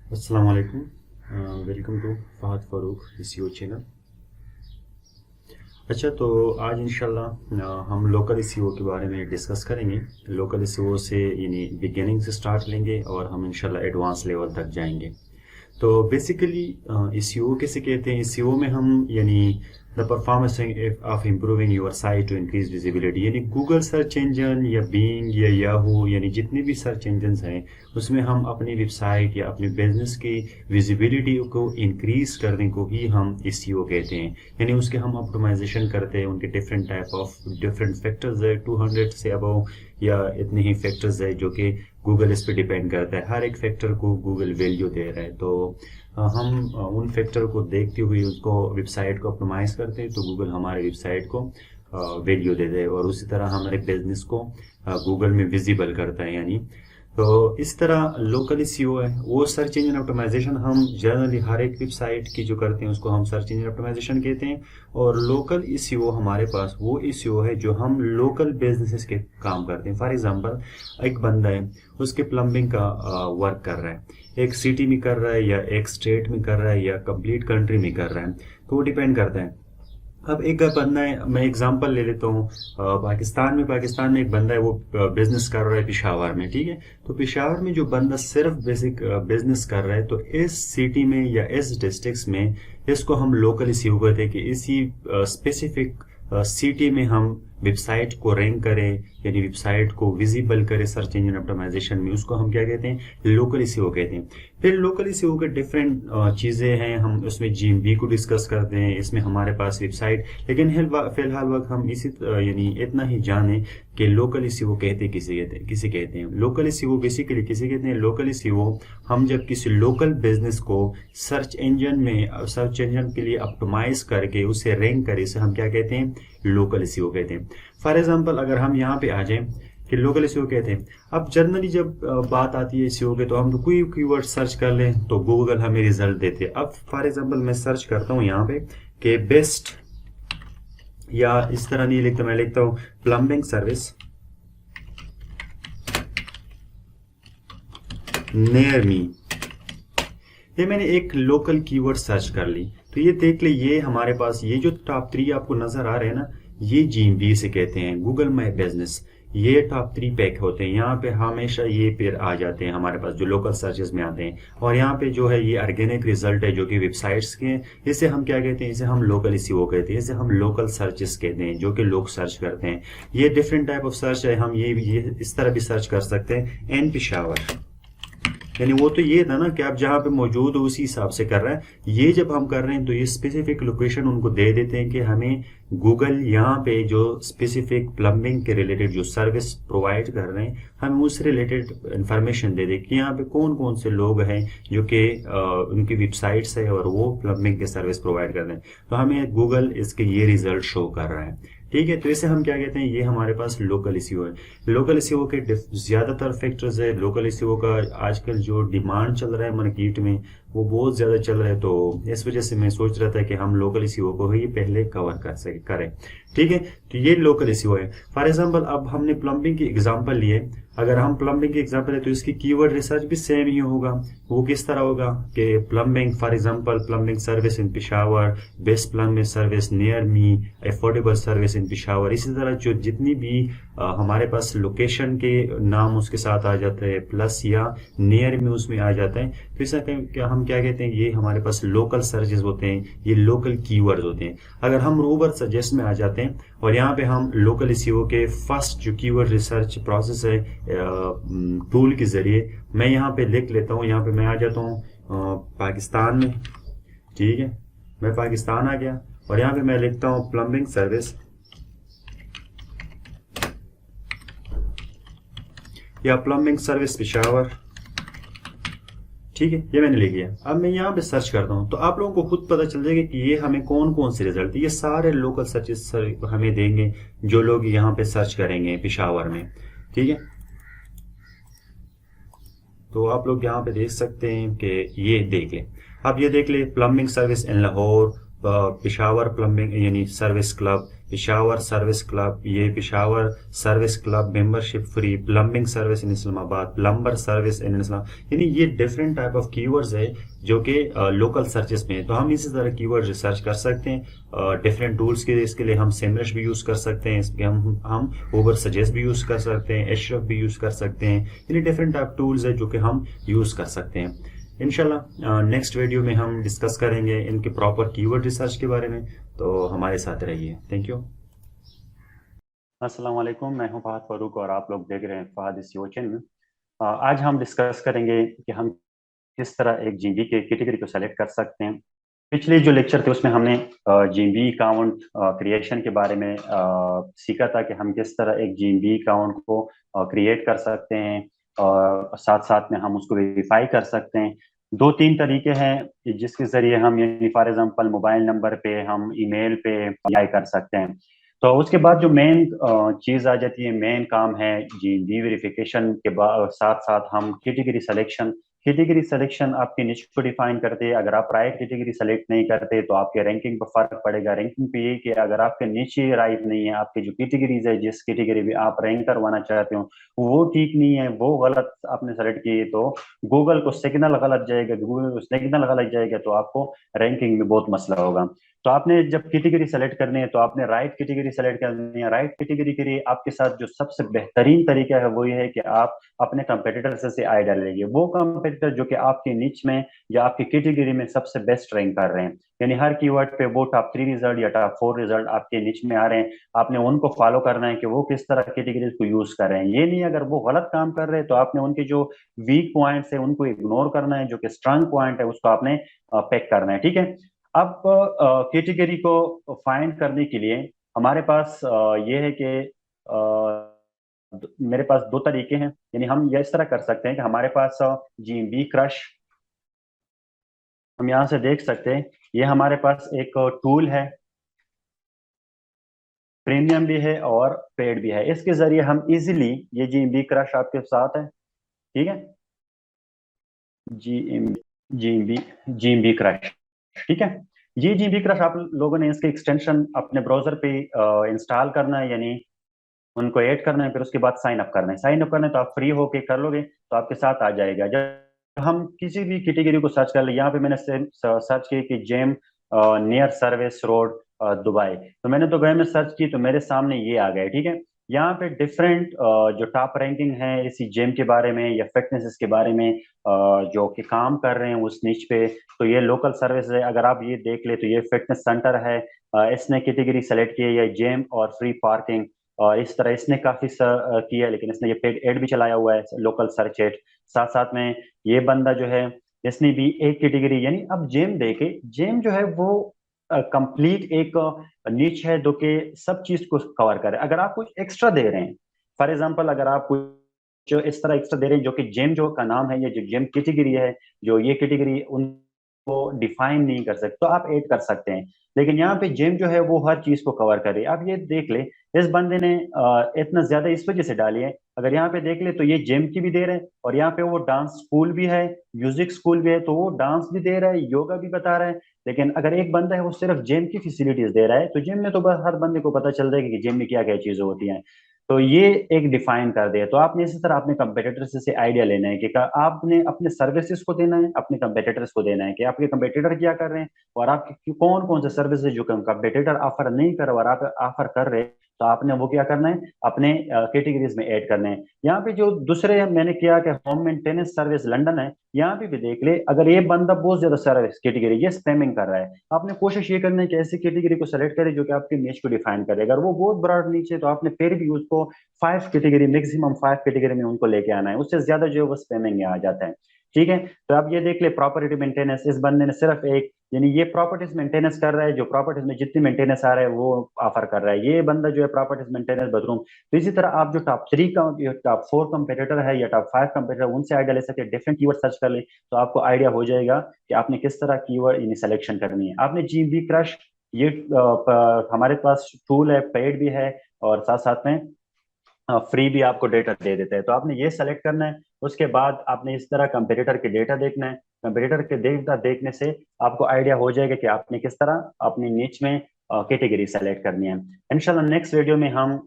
अस्सलाम वालेकुम। Welcome to Fahad Farooq SEO channel. अच्छा, तो आज इंशाल्लाह हम लोकल एसईओ के बारे में डिस्कस करेंगे। लोकल एसईओ से यानी बिगिनिंग से स्टार्ट लेंगे और हम इंशाल्लाह एडवांस लेवल तक जाएंगे। तो बेसिकली एसईओ किसे कहते हैं? एसईओ में हम यानी the performance of improving your site to increase visibility, यानी गूगल सर्च इंजन या बीइंग या याहू यानी जितने भी सर्च इंजन हैं उसमें हम अपनी वेबसाइट या अपने बिजनेस की विजिबिलिटी को इंक्रीज करने को ही हम एसईओ कहते हैं। यानी उसके हम ऑप्टिमाइजेशन करते हैं, उनके different type of different factors है, 200 से अबव या इतने ही फैक्टर्स है जो कि गूगल इस पे डिपेंड करता है। हर एक फैक्टर को गूगल वैल्यू दे रहा है, तो हम उन फैक्टर को देखते हुए उसको वेबसाइट को ऑप्टिमाइज करते हैं, तो गूगल हमारे वेबसाइट को वैल्यू देता है और उसी तरह हमारे बिजनेस को गूगल में विजिबल करता है। यानी तो इस तरह लोकल एसईओ है वो सर्च इंजन ऑप्टिमाइजेशन हम जनरली हर एक वेबसाइट की जो करते हैं उसको हम सर्च इंजन ऑप्टिमाइजेशन कहते हैं। और लोकल एसईओ हमारे पास वो एसईओ है जो हम लोकल बिजनेसेस के काम करते हैं। फॉर एग्जांपल, एक बंदा है, उसके प्लम्बिंग का वर्क कर रहा है, एक सिटी में कर रहा है या एक स्टेट में कर रहा है या कंप्लीट कंट्री में कर रहा है, तो वो डिपेंड करता है। अब एक बंदा है, मैं एग्जांपल ले लेता हूँ, पाकिस्तान में एक बंदा है, वो बिजनेस कर रहा है पेशावर में। ठीक है, तो पेशावर में जो बंदा सिर्फ बेसिक बिजनेस कर रहा है, तो इस सिटी में या इस डिस्ट्रिक्ट में इसको हम लोकल एसईओ कहते हैं कि इसी स्पेसिफिक सिटी में हम वेबसाइट को रैंक करें, यानी वेबसाइट को विजिबल करें सर्च इंजन ऑप्टिमाइजेशन में, उसको हम क्या कहते हैं? लोकल एसईओ कहते हैं। फिर लोकल एसईओ के डिफरेंट चीजें हैं, हम उसमें जीएमवी को डिस्कस करते हैं, इसमें हमारे पास वेबसाइट, लेकिन फिलहाल वक्त हम इसी यानी इतना ही जाने कि लोकल एसईओ किसे कहते हैं। लोकल एसईओ बेसिकली किसे कहते हैं? लोकल एसईओ हम जब किसी लोकल बिजनेस को सर्च इंजन के लिए ऑप्टिमाइज करके उसे रैंक करें, इसे हम क्या कहते हैं? लोकल एसईओ कहते हैं। फॉर एग्जाम्पल, अगर हम यहाँ पे आ जाएं कि लोकल एसईओ कहते हैं, अब जनरली जब बात आती है एसईओ के, तो हम तो कोई कीवर्ड सर्च कर लें तो गूगल हमें रिजल्ट देते हैं। अब फॉर एग्जाम्पल मैं सर्च करता हूँ यहाँ पे कि बेस्ट, या इस तरह नहीं लिखता, मैं लिखता हूँ प्लम्बिंग सर्विस नियर मी। ये मैंने एक लोकल कीवर्ड सर्च कर ली, तो ये देख ले, ये हमारे पास ये जो टॉप 3 आपको नजर आ रहे हैं ना, ये जीएमवी से कहते हैं, गूगल माई बिजनेस। ये टॉप 3 पैक होते हैं, यहाँ पे हमेशा ये पेयर आ जाते हैं हमारे पास जो लोकल सर्चेस में आते हैं। और यहाँ पे जो है ये ऑर्गेनिक रिजल्ट है जो कि वेबसाइट्स के हैं। इसे हम क्या कहते हैं? इसे हम लोकल एसईओ कहते हैं, इसे हम लोकल सर्चेस कहते हैं जो कि लोग सर्च करते हैं। ये डिफरेंट टाइप ऑफ सर्च है, हम ये इस तरह भी सर्च कर सकते हैं, एन पिशावर, यानी वो तो ये था ना कि आप जहां पे मौजूद हो उसी हिसाब से कर रहे हैं। ये जब हम कर रहे हैं तो ये स्पेसिफिक लोकेशन उनको दे देते हैं कि हमें गूगल यहाँ पे जो स्पेसिफिक प्लम्बिंग के रिलेटेड जो सर्विस प्रोवाइड कर रहे हैं, हमें उस रिलेटेड इंफॉर्मेशन दे दे कि यहाँ पे कौन कौन से लोग हैं जो कि उनकी वेबसाइट्स है और वो प्लम्बिंग के सर्विस प्रोवाइड कर रहे हैं, तो हमें गूगल इसके ये रिजल्ट शो कर रहा है। ठीक है, तो इसे हम क्या कहते हैं? ये हमारे पास लोकल एसईओ है। लोकल एसईओ के ज्यादातर फैक्टर्स है। लोकल एसईओ का आजकल जो डिमांड चल रहा है मार्केट में वो बहुत ज्यादा चल रहा है, तो इस वजह से मैं सोच रहा था कि हम लोकल एसईओ को ही पहले कवर करें। ठीक है, तो ये लोकल एसईओ है। फॉर एग्जांपल, अब हमने प्लम्बिंग की एग्जांपल लिए, अगर हम प्लम्बिंग की एग्जांपल है तो इसकी कीवर्ड रिसर्च भी सेम ही होगा। वो किस तरह होगा कि plumbing, for example plumbing service in Peshawar, best plumbing service near me, affordable service in Peshawar. इसी तरह जो जितनी भी हमारे पास लोकेशन के नाम उसके साथ आ जाते हैं, प्लस या नियर में उसमें आ जाता है, तो इसे हम क्या कहते हैं? ये हमारे पास लोकल सर्चेस होते हैं, ये लोकल कीवर्ड्स होते हैं। अगर हम रोवर सजेस्ट में आ जाते हैं और यहाँ पे हम लोकल एसईओ के फर्स्ट जो कीवर्ड रिसर्च प्रोसेस है टूल के जरिए, मैं यहाँ पे लिख लेता हूँ, यहाँ पे मैं आ जाता हूँ पाकिस्तान में। ठीक है, मैं पाकिस्तान आ गया और यहाँ पे मैं लिखता हूँ प्लम्बिंग सर्विस या प्लम्बिंग सर्विस पेशावर। ठीक है, ये मैंने लिख लिया। अब मैं यहाँ पे सर्च करता हूँ तो आप लोगों को खुद पता चल जाएगा कि ये हमें कौन कौन से रिजल्ट, ये सारे लोकल सर्चेस हमें देंगे जो लोग यहाँ पे सर्च करेंगे पेशावर में। ठीक है, तो आप लोग यहाँ पे देख सकते हैं कि ये देख लें। अब ये देख ले, plumbing service in Lahore, Peshawar plumbing यानी service club, Peshawar service club, ये Peshawar service club membership free, plumbing service in Islamabad, plumber service in Islam, यानी ये डिफरेंट टाइप ऑफ कीवर्ड्स है जो कि लोकल सर्चेस में है। तो हम इसी तरह कीवर्ड रिसर्च कर सकते हैं डिफरेंट टूल्स के। इसके लिए हम सेमरश भी यूज कर सकते हैं, इसके हम ओवर सजेस्ट भी यूज कर सकते हैं, एशरफ भी यूज कर सकते हैं। यानी डिफरेंट टाइप टूल्स है जो कि हम यूज कर सकते हैं। इंशाल्लाह नेक्स्ट वीडियो में हम डिस्कस करेंगे इनके प्रॉपर कीवर्ड रिसर्च के बारे में। तो हमारे साथ रहिए। Thank you. अस्सलाम वालेकुम, मैं हूं फहद फारूक और आप लोग देख रहे हैं फहद SEO चैनल। आज हम डिस्कस करेंगे कि हम किस तरह एक जीबी के कैटेगरी को सेलेक्ट कर सकते हैं। पिछले जो लेक्चर थे उसमें हमने जीबी अकाउंट क्रिएशन के बारे में सीखा था कि हम किस तरह एक जीबी अकाउंट को क्रिएट कर सकते हैं और साथ साथ में हम उसको वेरीफाई कर सकते हैं। दो तीन तरीके हैं जिसके जरिए हम, यानी फॉर एग्जांपल मोबाइल नंबर पे, हम ईमेल पे अप्लाई कर सकते हैं। तो उसके बाद जो मेन चीज आ जाती है, मेन काम है जीबी वेरिफिकेशन के बाद साथ साथ हम कैटेगरी सिलेक्शन। कैटेगरी सिलेक्शन आपके निच को डिफाइन करते हैं। अगर आप राइट कैटेगरी सेलेक्ट नहीं करते तो आपके रैंकिंग पर फर्क पड़ेगा। रैंकिंग पे ये कि अगर आपके नीचे राइट नहीं है, आपकी जो कैटेगरीज है जिस कैटेगरी में आप रैंक करवाना चाहते हो वो ठीक नहीं है, वो गलत आपने सेलेक्ट किए, तो गूगल को सिग्नल गलत जाएगा। गूगल को सिग्नल गलत जाएगा तो आपको रैंकिंग में बहुत मसला होगा। तो आपने जब कैटेगरी सेलेक्ट करनी है तो आपने राइट कैटेगरी सेलेक्ट करनी है। राइट कैटेगरी के लिए आपके साथ जो सबसे बेहतरीन तरीका है वो ये है कि आप अपने कंपेटिटर से आइडिया लीजिए। वो कंपेटिटर जो कि आपके निच में या आपकी कैटेगरी में सबसे बेस्ट रैंक कर रहे हैं, यानी हर कीवर्ड पे वो टॉप 3 रिजल्ट या टॉप 4 रिजल्ट आपके निच में आ रहे हैं, आपने उनको फॉलो करना है कि वो किस तरह कैटेगरीज को यूज कर रहे हैं। ये नहीं अगर वो गलत काम कर रहे हैं तो आपने उनके जो वीक पॉइंट्स है उनको इग्नोर करना है, जो कि स्ट्रांग पॉइंट है उसको आपने पैक करना है। ठीक है। अब कैटेगरी को फाइंड करने के लिए हमारे पास ये है कि मेरे पास दो तरीके हैं। यानी हम ये इस तरह कर सकते हैं कि हमारे पास जीबी क्रश, हम यहाँ से देख सकते हैं, ये हमारे पास एक टूल है, प्रीमियम भी है और पेड भी है। इसके जरिए हम इजीली, ये जीबी क्रश आपके साथ है, ठीक है, जी जीबी जीबी क्रश, ठीक है। ये जीबी क्रश आप लोगों ने इसके एक्सटेंशन अपने ब्राउजर पे इंस्टॉल करना है, यानी उनको ऐड करना है, फिर उसके बाद साइन अप करना है। साइन अप करना है तो आप फ्री होके कर लोगे तो आपके साथ आ जाएगा। जब हम किसी भी कैटेगरी को सर्च कर ले, यहाँ पे मैंने सर्च किया कि gym near service road Dubai, तो मैंने दुबई में सर्च की तो मेरे सामने ये आ गए। ठीक है। यहाँ पे डिफरेंट जो टॉप रैंकिंग है इसी जेम के बारे में या फिटनेस के बारे में जो कि काम कर रहे हैं उस निच पे, तो ये लोकल सर्विस है। अगर आप ये देख ले तो ये फिटनेस सेंटर है, इसने कैटेगरी सेलेक्ट की है जेम और फ्री पार्किंग, और इस तरह इसने काफी किया, लेकिन इसने ये पेड एड भी चलाया हुआ है, लोकल सर्च एड। साथ साथ में ये बंदा जो है इसने भी एक कैटेगरी, यानी अब जेम देखे, जेम जो है वो कंप्लीट एक नीच है जो कि सब चीज को कवर करे। अगर आप कुछ एक्स्ट्रा दे रहे हैं, फॉर एग्जांपल अगर आप कुछ जो इस तरह एक्स्ट्रा दे रहे हैं, जो कि जेम जो का नाम है, ये जो जेम कैटेगरी है, जो ये कैटेगरी उनको डिफाइन नहीं कर सकते, तो आप ऐड कर सकते हैं। लेकिन यहाँ पे जेम जो है वो हर चीज को कवर करे। आप ये देख ले, इस बंदे ने इतना ज्यादा इस वजह से डाली है, अगर यहाँ पे देख ले तो ये जिम की भी दे रहे हैं और यहाँ पे वो डांस स्कूल भी है, म्यूजिक स्कूल भी है, तो वो डांस भी दे रहा है, योगा भी बता रहा है। लेकिन अगर एक बंदा है वो सिर्फ जिम की फैसिलिटीज दे रहा है, तो जिम में तो बस हर बंदे को पता चल जाएगा कि जिम में क्या क्या चीजें होती हैं। तो ये एक डिफाइन कर दिया। तो आपने इसी तरह अपने कंपेटिटर से आइडिया लेना है कि आपने अपने सर्विसेज को देना है, अपने कंपेटिटर्स को देना है कि आपके कंपेटिटर क्या कर रहे हैं और आपके कौन कौन से सर्विसेज जो कंपेटिटर ऑफर नहीं कर और आप ऑफर कर रहे हैं, तो आपने वो क्या करना है, अपने कैटेगरीज में ऐड करने हैं। यहाँ पे जो दूसरे मैंने किया कि होम मेंटेनेंस सर्विस लंदन है, यहाँ पे भी देख ले, अगर ये बंदा बहुत ज्यादा सर्विस कैटेगरी ये स्पैमिंग कर रहा है, आपने कोशिश ये करना है कि ऐसी कैटेगरी को सेलेक्ट करें जो कि आपके नीच को डिफाइन करे। अगर वो बहुत ब्रॉड नीच है तो आपने फिर भी उसको 5 कैटेगरी, मैक्सिमम 5 कैटेगरी में उनको लेके आना है, उससे ज्यादा जो है वो स्पैमिंग में आ जाता है। ठीक है। तो आप ये देख ले, प्रॉपर्टी मेंटेनेंस, इस बंदे ने सिर्फ एक, यानी ये प्रॉपर्टीज मेंटेनेंस कर रहा है, जो प्रॉपर्टीज में जितनी मेंटेनेंस आ रहा है वो ऑफर कर रहा है। ये बंदा जो है प्रॉपर्टीज मेंटेनेंस बाथरूम। तो इसी तरह आप जो टॉप 3 का टॉप 4 कंपेटिटर है या टॉप 5 कंपेटिटर, उनसे आइडिया ले सकते हैं, डिफरेंट कीवर्ड सर्च कर ले तो आपको आइडिया हो जाएगा कि आपने किस तरह कीवर्ड इन सिलेक्शन करनी है। आपने जीबी क्रश, ये हमारे पास टूल है, पेड भी है और साथ साथ में फ्री भी आपको डेटा दे देते हैं। तो आपने ये सेलेक्ट करना है, उसके बाद आपने इस तरह कंपेटिटर के डेटा देखना है। कंपेटिटर के डेटा देखने से आपको आइडिया हो जाएगा कि आपने किस तरह अपनी नीच में कैटेगरी सेलेक्ट करनी है। इंशाल्लाह नेक्स्ट वीडियो में हम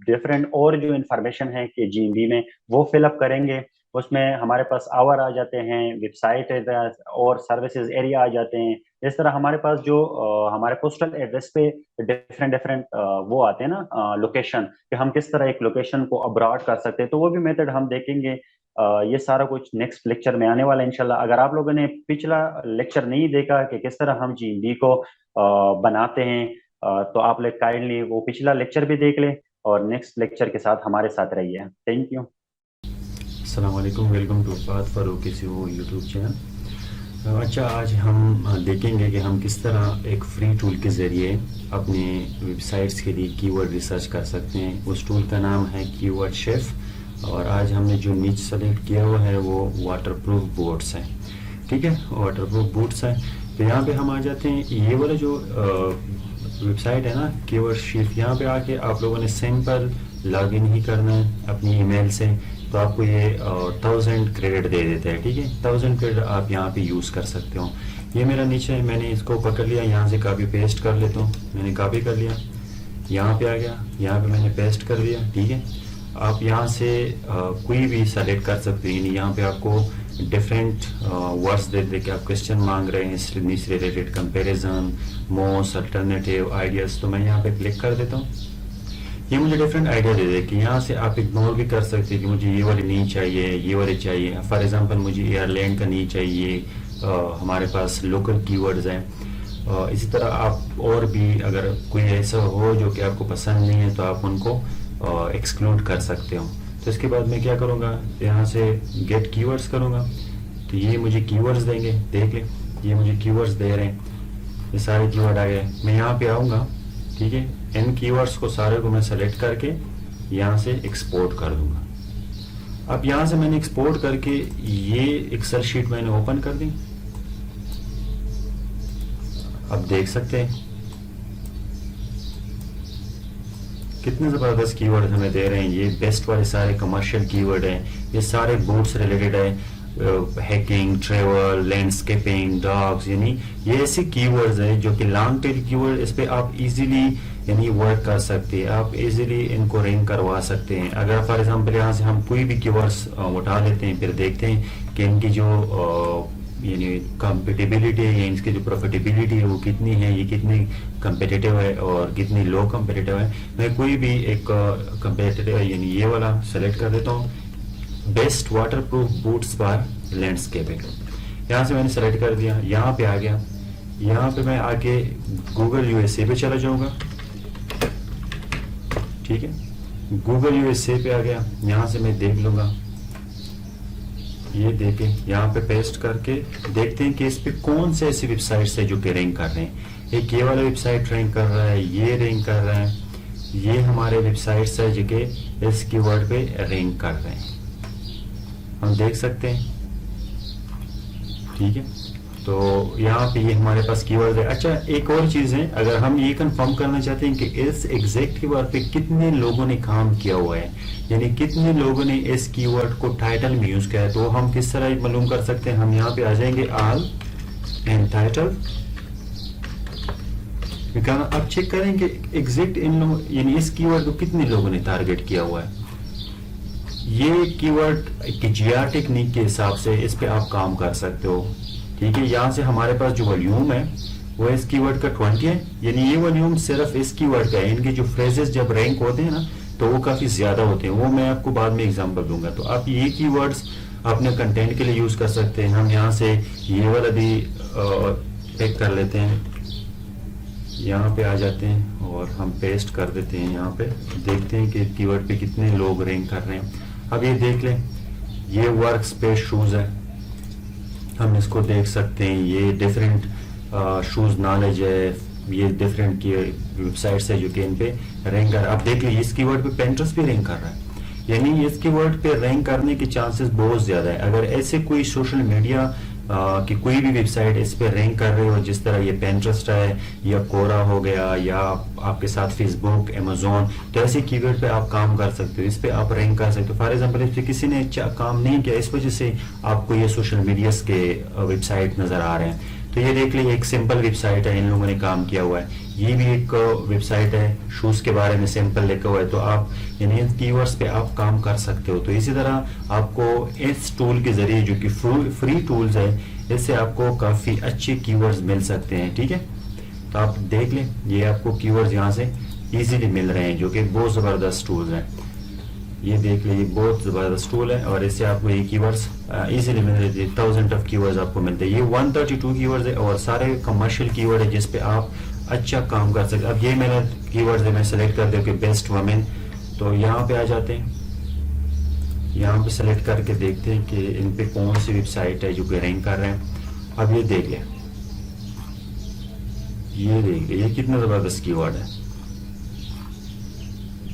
डिफरेंट और जो इंफॉर्मेशन है कि जीएमवी में वो फिलअप करेंगे। उसमें हमारे पास आवर आ जाते हैं, वेबसाइट और सर्विसेज एरिया आ जाते हैं। इस तरह हमारे पास जो हमारे पोस्टल एड्रेस पे डिफरेंट डिफरेंट वो आते हैं ना लोकेशन, कि हम किस तरह एक लोकेशन को अब्रॉड कर सकते हैं, तो वो भी मेथड हम देखेंगे। ये सारा कुछ नेक्स्ट लेक्चर में आने वाला है इंशाल्लाह। अगर आप लोगों ने पिछला लेक्चर नहीं देखा कि किस तरह हम जीएमवी को बनाते हैं, तो आप लोग काइंडली वो पिछला लेक्चर भी देख लें और नेक्स्ट लेक्चर के साथ हमारे साथ रहिए। Thank you. अस्सलाम वालेकुम, वेलकम टू फात फारूक SEO यूट्यूब चैनल। अच्छा, आज हम देखेंगे कि हम किस तरह एक फ्री टूल के ज़रिए अपने वेबसाइट्स के लिए कीवर्ड रिसर्च कर सकते हैं। उस टूल का नाम है कीवर्ड शेफ, और आज हमने जो नीच सेलेक्ट किया हुआ है वो वाटरप्रूफ बोट्स है। ठीक है, वाटरप्रूफ बूट्स है। तो यहाँ पे हम आ जाते हैं, ये वाला जो वेबसाइट है ना कीवर्ड शेफ, यहाँ पे आके आप लोगों ने सिंपल लॉगिन ही करना है अपनी ईमेल से, तो आपको ये 1000 क्रेडिट दे देते हैं। ठीक है, 1000 क्रेडिट आप यहाँ पे यूज़ कर सकते हो। ये मेरा नीचे है, मैंने इसको पकड़ लिया, यहाँ से कॉपी पेस्ट कर लेता हूँ। मैंने कॉपी कर लिया, यहाँ पे आ गया, यहाँ पे मैंने पेस्ट कर दिया। ठीक है, आप यहाँ से कोई भी सेलेक्ट कर सकते हो। यानी यहाँ पे आपको डिफरेंट वर्ड्स दे दे के आप क्वेश्चन मांग रहे हैं, इससे related comparison, most, alternative, ideas. तो मैं यहाँ पे क्लिक कर देता हूँ, ये मुझे डिफरेंट आइडिया दे दे कि यहाँ से आप इग्नोर भी कर सकते हैं कि मुझे ये वाली नहीं चाहिए, ये वाली चाहिए। फॉर एग्जांपल मुझे एयरलाइन का नहीं चाहिए, हमारे पास लोकल कीवर्ड्स हैं। इसी तरह आप और भी अगर कोई ऐसा हो जो कि आपको पसंद नहीं है तो आप उनको एक्सक्लूड कर सकते हो। तो इसके बाद मैं क्या करूँगा, यहाँ से गेट कीवर्ड्स करूँगा, तो ये मुझे कीवर्ड्स देंगे। देख लें, ये मुझे कीवर्ड्स दे रहे हैं, ये सारे कीवर्ड आ गए। मैं यहाँ पे आऊँगा, ठीक है, इन कीवर्ड्स को सारे को मैं सेलेक्ट करके यहाँ से एक्सपोर्ट कर दूंगा। अब यहाँ से मैंने एक्सपोर्ट करके ये एक्सेल शीट मैंने ओपन कर दी। अब देख सकते हैं कितने ज़बरदस्त कीवर्ड हमें दे रहे हैं। ये बेस्ट वाले सारे कमर्शियल कीवर्ड हैं, ये सारे बूट्स रिलेटेड है, हैकिंग, ट्रेवल, लैंडस्केपिंग, डॉग्स, यानी ये ऐसे कीवर्ड्स हैं जो कि लॉन्ग टेल कीवर्ड, इस पे आप इजीली यानी वर्क कर सकते हैं, आप इजीली इनको रैंक करवा सकते हैं। अगर फॉर एग्जांपल यहाँ से हम कोई भी कीवर्ड्स उठा लेते हैं, फिर देखते हैं कि इनकी जो यानी कम्पिटिबिलिटी है, इनकी जो प्रॉफिटेबिलिटी है वो कितनी है, ये कितनी कम्पिटिटिव है और कितनी लो कम्पिटिटिव है। मैं कोई भी एक कम्पिटिटिव यानी ये वाला सेलेक्ट कर देता हूँ, best waterproof boots for landscaping. यहाँ से मैंने सेलेक्ट कर दिया, यहाँ पे आ गया। यहाँ पे मैं आके गूगल USA पे चला जाऊँगा। ठीक है, गूगल USA पे आ गया, यहाँ से मैं देख लूँगा, ये देखे यहाँ पे पेस्ट करके देखते हैं कि इस पे कौन से ऐसी वेबसाइट्स है जो कि रैंक कर रहे हैं। एक ये वाला वेबसाइट रैंक कर रहा है, ये रैंक कर रहा है, ये हमारे वेबसाइट्स है जो कि इस कीवर्ड पे रैंक कर रहे हैं, हम देख सकते हैं। ठीक है, तो यहाँ पे ये हमारे पास कीवर्ड है। अच्छा, एक और चीज़ है, अगर हम ये कंफर्म करना चाहते हैं कि इस एग्जैक्ट कीवर्ड पे कितने लोगों ने काम किया हुआ है, यानी कितने लोगों ने इस कीवर्ड को टाइटल में यूज किया है, तो हम किस तरह मालूम कर सकते हैं। हम यहाँ पे आ जाएंगे ऑल एंड टाइटल, अब चेक करेंगे एग्जैक्ट इन लोग यानी इस कीवर्ड को कितने लोगों ने टारगेट किया हुआ है। ये कीवर्ड की GR टेक्निक के हिसाब से इस पे आप काम कर सकते हो। ठीक है, यहाँ से हमारे पास जो वॉल्यूम है वो इस कीवर्ड का 20 है, यानी ये वॉल्यूम सिर्फ इस कीवर्ड का है। इनके जो फ्रेजेस जब रैंक होते हैं ना तो वो काफी ज्यादा होते हैं, वो मैं आपको बाद में एग्जांपल दूंगा। तो आप ये कीवर्ड्स अपने कंटेंट के लिए यूज कर सकते हैं। हम यहाँ से ये वाला भी पिक कर लेते हैं, यहाँ पे आ जाते हैं और हम पेस्ट कर देते हैं। यहाँ पे देखते हैं कि कीवर्ड पे कितने लोग रैंक कर रहे हैं। अब ये देख लें, ये वर्क स्पेस शूज है, हम इसको देख सकते हैं। ये डिफरेंट शूज नॉलेज है, ये डिफरेंट की वेबसाइट्स है जो कि इन पे रैंक कर। आप देख लीजिए इस कीवर्ड पे पेंट्रेस्ट भी रैंक कर रहा है, यानी इस कीवर्ड पे रैंक करने के चांसेस बहुत ज्यादा है। अगर ऐसे कोई सोशल मीडिया कि कोई भी वेबसाइट इस पे रैंक कर रही हो, जिस तरह ये पेंट्रेस्ट है या कोरा हो गया या आपके साथ फेसबुक, अमेजोन, तो ऐसे कीवर्ड पे आप काम कर सकते हो, इस पे आप रैंक कर सकते हो। फॉर एग्जांपल इस पे किसी ने काम नहीं किया, इस वजह से आपको ये सोशल मीडिया के वेबसाइट नजर आ रहे हैं। तो ये देख लीजिए एक सिंपल वेबसाइट है, इन लोगों ने काम किया हुआ है। ये भी एक वेबसाइट है, शूज के बारे में सिंपल लिखा हुआ है, तो आप यानी कीवर्ड्स पे आप काम कर सकते हो। तो इसी तरह आपको इस टूल के जरिए जो कि फ्री टूल्स है, इससे आपको काफी अच्छे कीवर्ड्स मिल सकते हैं। ठीक है, तो आप देख लें, ये आपको कीवर्ड्स यहाँ से इजीली मिल रहे हैं, जो कि बहुत जबरदस्त टूल्स हैं। ये देख लीजिए, बहुत जबरदस्त टूल है और इससे आपको ये कीवर्ड्स इजीली मिल रहे हैं। 1000 ऑफ कीवर्ड्स आपको मिलते हैं। ये 132 कीवर्ड्स है और सारे कमर्शियल कीवर्ड है, जिसपे आप अच्छा काम कर सकते हैं। अब ये मेरा कीवर्ड्स है, मैं सेलेक्ट कर दूं कि बेस्ट वुमेन, तो यहाँ पे आ जाते हैं। यहाँ पे सेलेक्ट करके देखते हैं कि इन पे कौन सी वेबसाइट है जो कि रैंक कर रहे हैं। अब ये देख लें, ये देख लें, ये कितना जबरदस्त कीवर्ड है।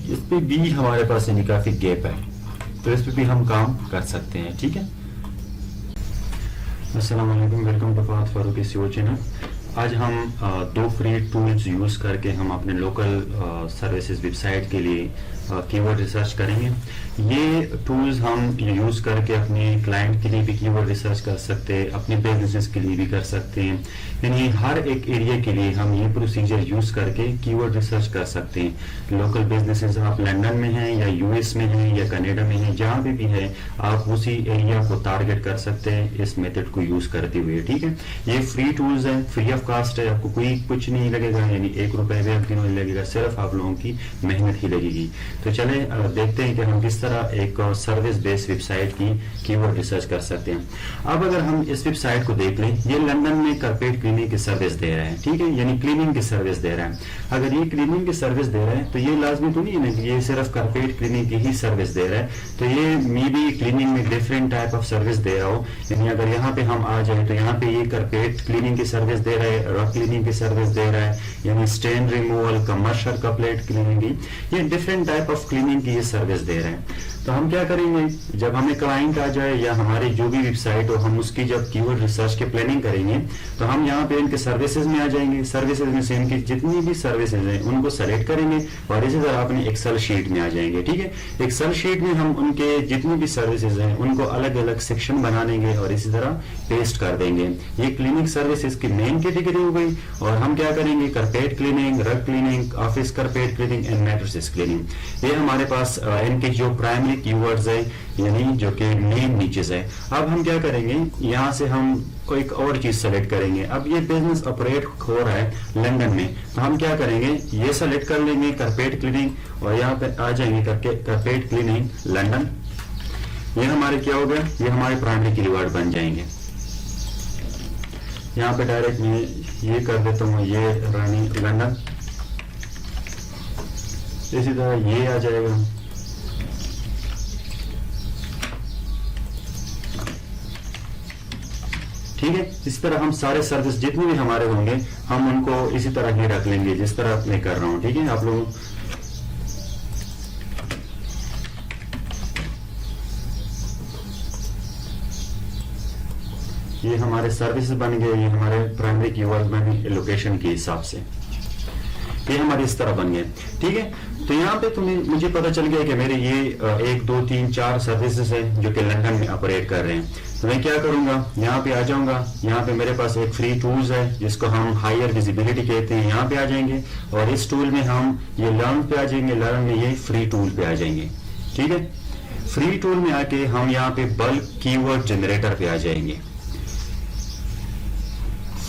इस पे भी हमारे पास यानी काफी गैप है, तो इस पे भी हम काम कर सकते हैं। ठीक है, अस्सलाम वालेकुम, welcome to Fahad Farooq SEO channel. आज हम दो फ्री टूल्स यूज करके हम अपने लोकल सर्विसेज वेबसाइट के लिए कीवर्ड रिसर्च करेंगे। ये टूल्स हम यूज करके अपने क्लाइंट के लिए भी कीवर्ड रिसर्च कर सकते हैं, अपने बिजनेस के लिए भी कर सकते हैं। यानी हर एक एरिया के लिए हम ये प्रोसीजर यूज करके कीवर्ड रिसर्च कर सकते हैं। लोकल बिजनेसेस आप लंदन में हैं या US में हैं या कनाडा में हैं, जहाँ पे भी है आप उसी एरिया को टारगेट कर सकते हैं इस मेथड को यूज करते हुए। ठीक है, ये फ्री टूल्स है, फ्री ऑफ कास्ट है, आपको कोई कुछ नहीं लगेगा, यानी 1 रुपए भी आपको नहीं लगेगा, सिर्फ आप लोगों की मेहनत ही लगेगी। तो चले देखते हैं कि हम किस तरह एक सर्विस बेस्ड वेबसाइट की कीवर्ड रिसर्च कर सकते हैं। अब अगर हम इस वेबसाइट को देख लें, ये लंदन में कारपेट क्लीनिंग की सर्विस दे रहा है। ठीक है, यानी क्लीनिंग की सर्विस दे रहा है। अगर ये क्लीनिंग की सर्विस दे रहा है तो ये लाजमी तो नहीं है ना कि ये सिर्फ कारपेट क्लीनिंग की ही सर्विस दे रहा है, तो ये मे बी क्लीनिंग में डिफरेंट टाइप ऑफ सर्विस दे रहा हो। यानी अगर यहाँ पे हम आ जाए तो यहाँ पे ये कारपेट क्लीनिंग की सर्विस दे रहा है, रॉक क्लीनिंग की सर्विस दे रहा है, यानी stain removal, commercial carpet cleaning की, ये डिफरेंट टाइप ऑफ क्लीनिंग की ये सर्विस दे रहे हैं। तो हम क्या करेंगे, जब हमें क्लाइंट आ जाए या हमारी जो भी वेबसाइट हो, हम उसकी जब कीवर्ड रिसर्च की प्लानिंग करेंगे तो हम यहाँ पे इनके सर्विसेज में आ जाएंगे। सर्विसेज में से इनकी जितनी भी सर्विसेज हैं उनको सेलेक्ट करेंगे और इसी तरह अपने एक्सेल शीट में आ जाएंगे। ठीक है, एक्सेल शीट में हम उनके जितनी भी सर्विसेज हैं उनको अलग अलग सेक्शन बना लेंगे और इसी तरह पेस्ट कर देंगे। ये क्लिनिक सर्विसेज की मेन कैटेगरी हो गई। और हम क्या करेंगे, carpet cleaning, rug cleaning, office carpet cleaning and mattresses cleaning, ये हमारे पास इनके जो प्राइमरी कीवर्ड्स है, यानी जो कि मेन नीचेस है। अब हम क्या करेंगे, यहाँ से हम कोई एक और चीज सेलेक्ट करेंगे। अब ये बिजनेस ऑपरेट हो रहा है लंदन में, तो हम क्या करेंगे, ये सेलेक्ट कर लेंगे कारपेट क्लीनिंग और यहाँ पे आ जाएंगे करके कारपेट क्लीनिंग लंदन। ये हमारे क्या हो गया, ये हमारे प्राइमरी कीवर्ड बन जाएंगे। यहाँ पे डायरेक्ट मैं ये कर देता हूँ, ये रानी लंदन, इसी तरह ये आ जाएगा। ठीक है, इस तरह हम सारे सर्विस जितने भी हमारे होंगे हम उनको इसी तरह ही रख लेंगे जिस तरह मैं कर रहा हूं। ठीक है, आप लोग ये हमारे सर्विसेज बन गए, ये हमारे प्राइमरी कीवर्ड बन गए लोकेशन के हिसाब से, ये हमारे इस तरह बन गए। ठीक है, तो यहाँ पे तुम्हें मुझे पता चल गया कि मेरे ये 1 2 3 4 सर्विसेज हैं जो कि लंदन में ऑपरेट कर रहे हैं। तो मैं क्या करूंगा, यहाँ पे आ जाऊंगा। यहाँ पे मेरे पास एक फ्री टूल्स है जिसको हम हायर विजिबिलिटी कहते हैं, यहाँ पे आ जाएंगे और इस टूल में हम ये लर्न पे आ जाएंगे, लर्न में ये फ्री टूल पे आ जाएंगे। ठीक है, फ्री टूल में आके हम यहाँ पे बल्क कीवर्ड जनरेटर पे आ जाएंगे।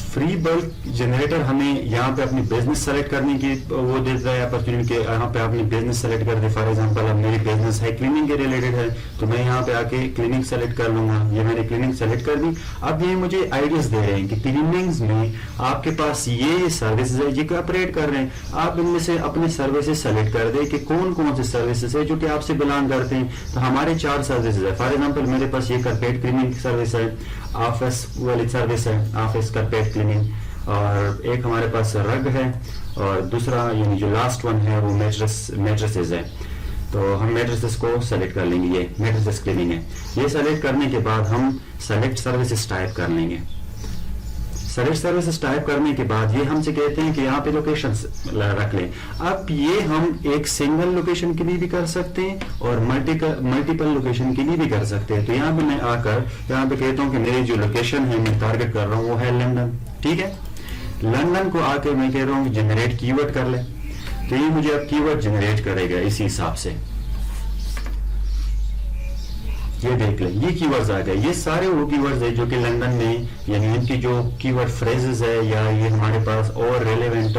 फ्री बल्क जनरेटर हमें यहाँ पे अपनी बिजनेस सेलेक्ट करने की वो देता है अपॉर्चुनिटी के, यहाँ पे अपनी बिजनेस सेलेक्ट कर दे। फॉर एग्जांपल अब मेरी बिजनेस है क्लीनिंग के रिलेटेड है, तो मैं यहाँ पे आके क्लीनिंग सेलेक्ट कर लूंगा। ये मैंने क्लीनिंग सेलेक्ट कर दी। अब ये मुझे आइडियाज दे रहे हैं कि क्लीनिंग्स में आपके पास ये सर्विसेज है जो ऑपरेट कर रहे हैं, आप इनमें से अपने सर्विसेज सेलेक्ट कर दे कि कौन कौन से सर्विसेज है जो कि आपसे बिलोंग करते हैं। तो हमारे 4 सर्विसेज है। फॉर एग्जाम्पल मेरे पास ये कारपेट क्लीनिंग सर्विस है, ऑफिस वाली सर्विस है, ऑफिस कारपेट क्लीनिंग, और एक हमारे पास रग है, और दूसरा यानी जो लास्ट वन है वो मैट्रेसेस है। तो हम मैट्रेसेस को सेलेक्ट कर लेंगे, ये मैट्रेसेस क्लीनिंग है। ये सेलेक्ट करने के बाद हम सेलेक्ट सर्विसेज टाइप कर लेंगे। सेलेक्ट सर्विसेज टाइप करने के बाद ये हमसे कहते हैं कि यहाँ पे लोकेशन रख लें। अब ये हम एक सिंगल लोकेशन के लिए भी कर सकते हैं और मल्टीपल लोकेशन के लिए भी कर सकते हैं। तो यहाँ पे मैं आकर यहाँ पे कहता हूँ कि मेरी जो लोकेशन है मैं टारगेट कर रहा हूँ वो है लंदन। ठीक है, लंदन को आके मैं कह रहा हूँ जनरेट कीवर्ड कर ले, तो ये मुझे अब कीवर्ड जनरेट करेगा इसी हिसाब से। ये देख ले, ये कीवर्ड्स आ गए। ये सारे वो कीवर्ड्स है जो कि लंदन में, यानी इनकी जो कीवर्ड फ्रेजेस है, या ये हमारे पास और रेलेवेंट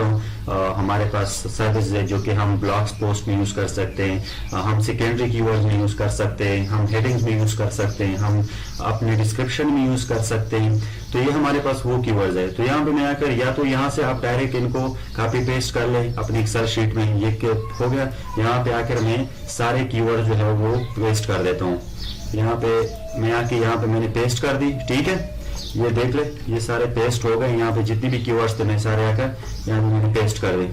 हमारे पास सर्विस है जो कि हम ब्लॉग्स पोस्ट में यूज कर सकते हैं, हम सेकेंडरी कीवर्ड्स में यूज कर सकते हैं, हम हेडिंग्स में यूज कर सकते हैं, हम अपने डिस्क्रिप्शन में यूज कर सकते हैं। तो ये हमारे पास वो कीवर्ड्स है। तो यहाँ पे मैं आकर, या तो यहाँ से आप डायरेक्ट इनको कॉपी पेस्ट कर ले अपनी एक्सेल शीट में, ये हो गया। यहाँ पे आकर मैं सारे कीवर्ड जो है वो पेस्ट कर देता हूँ। यहाँ पे मैं आके यहाँ पे मैंने पेस्ट कर दी, ठीक है। ये देख ले, ये सारे पेस्ट हो गए। यहाँ पे जितनी भी कीवर्ड्स थे मैं सारे आकर यहाँ पे मैंने पेस्ट कर दी,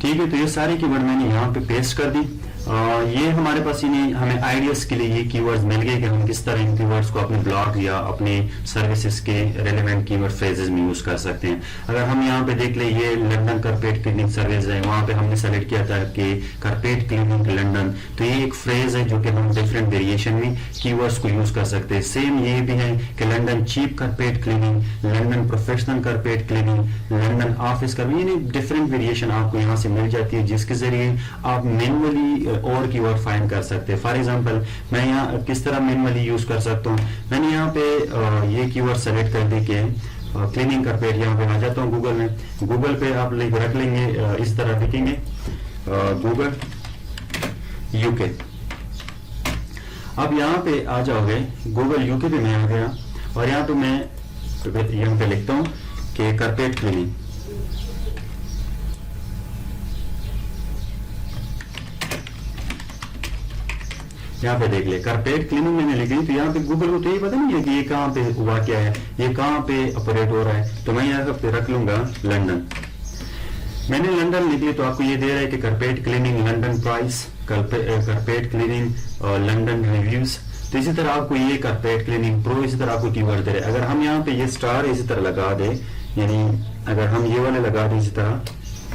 ठीक है। तो ये सारे कीवर्ड मैंने यहाँ पे पेस्ट कर दी। ये हमारे पास इन्हें हमें आइडियाज के लिए ये कीवर्ड्स मिल गए कि हम किस तरह इन कीवर्ड्स को अपने ब्लॉग या अपने सर्विसेज के रेलेवेंट कीवर्ड फ्रेजेस में यूज कर सकते हैं। अगर हम यहाँ पे देख ले, ये लंदन कारपेट क्लीनिंग सर्विस है, वहां पे हमने सेलेक्ट किया था कि कारपेट क्लीनिंग लंदन, तो ये एक फ्रेज है जो कि हम डिफरेंट वेरिएशन में कीवर्ड्स को यूज कर सकते हैं। सेम ये भी है कि London cheap carpet cleaning, London professional carpet cleaning, London office carpet, यानी डिफरेंट वेरिएशन आपको यहाँ से मिल जाती है, जिसके जरिए आप मैनुअली और कीवर्ड फाइंड कर सकते हैं। फॉर एग्जांपल मैं यहाँ किस तरह मैनुअली यूज कर सकता हूँ, मैंने यहाँ पे ये कीवर्ड सेलेक्ट कर दी कि क्लीनिंग कारपेट, यहाँ पे आ जाता हूँ गूगल में। गूगल पे आप रख लेंगे, इस तरह लिखेंगे गूगल यूके। अब यहाँ पे आ जाओगे, गूगल यूके पे मैं आ गया और यहाँ पे मैं यहाँ पे लिखता हूँ कि कारपेट क्लीनिंग। यहाँ पे देख ले, कारपेट क्लीनिंग मैंने लिख ली। तो यहाँ पे गूगल को तो ये पता नहीं है कि ये कहाँ पे हुआ, क्या है, ये कहाँ पे ऑपरेट हो रहा है। तो मैं यहाँ पे रख लूंगा लंदन। मैंने लंदन लिख ली तो आपको ये दे रहा है कि carpet cleaning London price, carpet cleaning London reviews. तो इसी तरह आपको ये कारपेट क्लीनिंग प्रो इसी तरह आपको कीवर्ड दे रहे हैं। अगर हम यहाँ पे ये स्टार इसी तरह लगा दे, यानी अगर हम ये वाले लगा दें इसी तरह,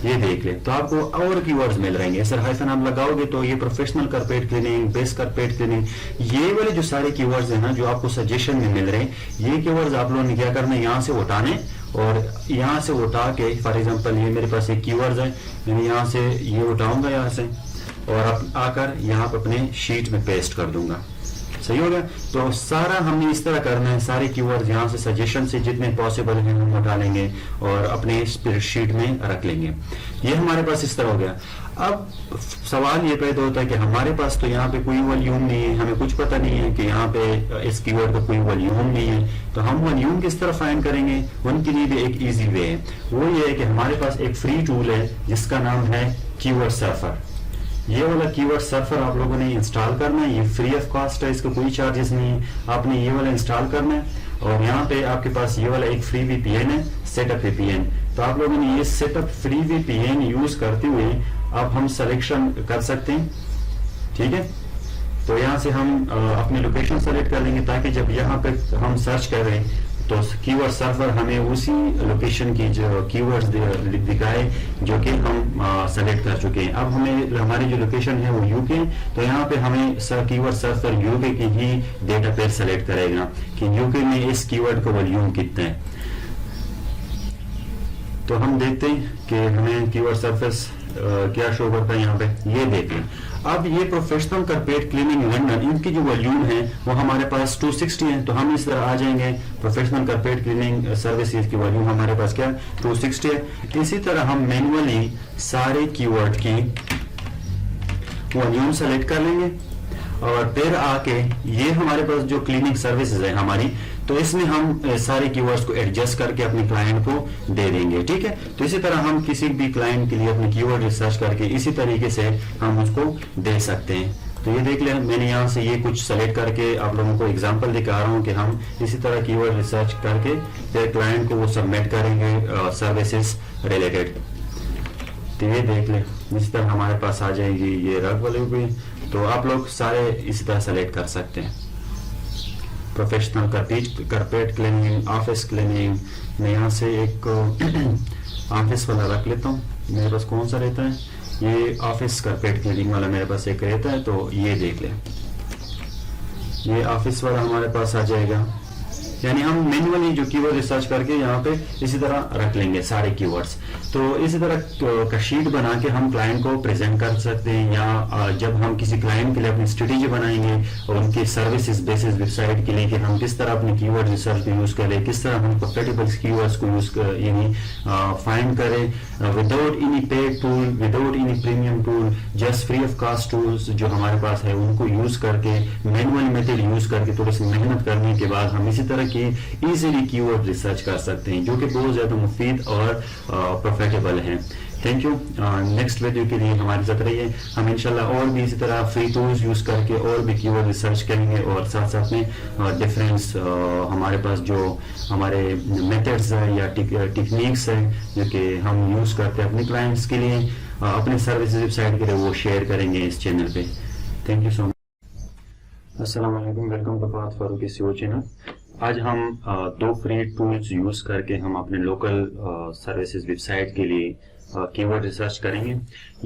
ये देख ले, तो आपको और कीवर्ड्स मिल रहेंगे। सर हाइफन आप लगाओगे तो ये professional carpet cleaning, best carpet cleaning, ये वाले जो सारे कीवर्ड्स हैं ना जो आपको सजेशन में मिल रहे हैं, ये कीवर्ड्स आप लोगों ने क्या करना है, यहाँ से उठाने और यहाँ से उठा के, फॉर एग्जांपल ये मेरे पास एक कीवर्ड्स है, मैं यहाँ से ये उठाऊंगा यहाँ से और आकर यहाँ पे अपने शीट में पेस्ट कर दूंगा। सही हो गया। तो सारा हमने इस तरह करना है, सारे कीवर्ड्स यहाँ से सजेशन से जितने पॉसिबल हैं हम उठा लेंगे और अपने स्प्रेडशीट में रख लेंगे। ये हमारे पास इस तरह हो गया। अब सवाल ये पैदा होता है कि हमारे पास तो यहाँ पे कोई वॉल्यूम नहीं है, हमें कुछ पता नहीं है कि यहाँ पे इस कीवर्ड का कोई वॉल्यूम नहीं है, तो हम वॉल्यूम किस तरह फाइंड करेंगे। उनके लिए भी एक इजी वे है, वो ये है कि हमारे पास एक फ्री टूल है जिसका नाम है कीवर्ड सर्फर। ये वाला कीवर्ड सर्फर आप लोगों ने इंस्टॉल करना है, ये फ्री ऑफ कॉस्ट है, इसका कोई चार्जेस नहीं है। आपने ये वाला इंस्टॉल करना है और यहाँ पे आपके पास ये वाला एक फ्री वीपीएन है, सेटअप वीपीएन। तो आप लोगों ने ये सेटअप फ्री वीपीएन यूज करते हुए अब हम सिलेक्शन कर सकते हैं, ठीक है। तो यहाँ से हम अपनी लोकेशन सेलेक्ट कर लेंगे ताकि जब यहाँ पे हम सर्च कर रहे हैं तो कीवर्ड सर्वर हमें उसी लोकेशन की जो कीवर्ड्स दिखाए जो कि हम सेलेक्ट कर चुके हैं। अब हमें हमारी जो लोकेशन है वो यूके, तो यहाँ पे हमें कीवर्ड सर्वर यूके की ही डेटा पेयर सेलेक्ट करेगा कि यूके में इस कीवर्ड का वॉल्यूम कितना है। तो हम देखते हैं कि हमें कीवर्ड सर्फेस क्या शो करता है यहाँ पे, ये देखें। अब ये प्रोफेशनल कारपेट क्लीनिंग लंदन, इनकी जो वॉल्यूम है वो हमारे पास 260 है, तो हम इस तरह आ जाएंगे प्रोफेशनल कारपेट क्लीनिंग सर्विसेज की वॉल्यूम हमारे पास क्या 260 है। इसी तरह हम मैनुअली सारे कीवर्ड की वॉल्यूम सेलेक्ट कर लेंगे और फिर आके ये हमारे पास जो क्लीनिंग सर्विसेज है हमारी, तो इसमें हम सारे कीवर्ड्स को एडजस्ट करके अपने क्लाइंट को दे देंगे, ठीक है। तो इसी तरह हम किसी भी क्लाइंट के लिए अपने कीवर्ड रिसर्च करके इसी तरीके से हम उसको दे सकते हैं। तो ये देख लें, मैंने यहाँ से ये कुछ सेलेक्ट करके आप लोगों को एग्जांपल दिखा रहा हूँ कि हम इसी तरह कीवर्ड रिसर्च करके फिर क्लाइंट को वो सबमिट करेंगे सर्विसेज रिलेटेड। तो ये देख लें, इसी तरह हमारे पास आ जाएगी ये रग वाले भी, तो आप लोग सारे इसी तरह सेलेक्ट कर सकते हैं। Professional carpet cleaning, office cleaning, मैं यहाँ से एक ऑफिस वाला रख लेता हूँ। मेरे पास कौन सा रहता है, ये ऑफिस कारपेट क्लीनिंग वाला मेरे पास एक रहता है। तो ये देख लें, ये ऑफिस वाला हमारे पास आ जाएगा। यानी हम मैन्युअली जो कीवर्ड रिसर्च करके यहाँ पे इसी तरह रख लेंगे सारे कीवर्ड्स। तो इसी तरह का शीट बना के हम क्लाइंट को प्रेजेंट कर सकते हैं, या जब हम किसी क्लाइंट के लिए अपनी स्ट्रेटेजी बनाएंगे और उनकी सर्विसेज बेसिस वेबसाइट के लिए कि हम किस तरह अपने कीवर्ड रिसर्च को यूज करें, किस तरह हम प्रॉफिटेबल कीवर्ड्स को यूज यानी फाइंड करें without any paid tool, without any premium tool, just free of cost tools जो हमारे पास है उनको यूज करके, मैनुअल मेथड यूज करके थोड़ी सी मेहनत करने के बाद हम इसी तरह की इजीली कीवर्ड रिसर्च कर सकते हैं, जो कि बहुत ज्यादा मुफीद और प्रॉफिटेबल है। Thank you. नेक्स्ट वीडियो के लिए हमारे साथ रहिए। हम इंशाल्लाह और भी इसी तरह फ्री टूल्स यूज करके और भी कीवर्ड रिसर्च करेंगे, और साथ साथ में डिफरेंस हमारे पास जो हमारे मेथड्स हैं या टेक्निक्स हैं जो कि हम यूज करते हैं अपने क्लाइंट्स के लिए, अपने सर्विसेज वेबसाइट के लिए, वो शेयर करेंगे इस चैनल पे। Thank you so much. अस्सलाम वालेकुम, वेलकम टू बात फारूक SEO चैनल। आज हम दो फ्री टूल्स यूज करके हम अपने लोकल सर्विसेज वेबसाइट के लिए कीवर्ड रिसर्च करेंगे।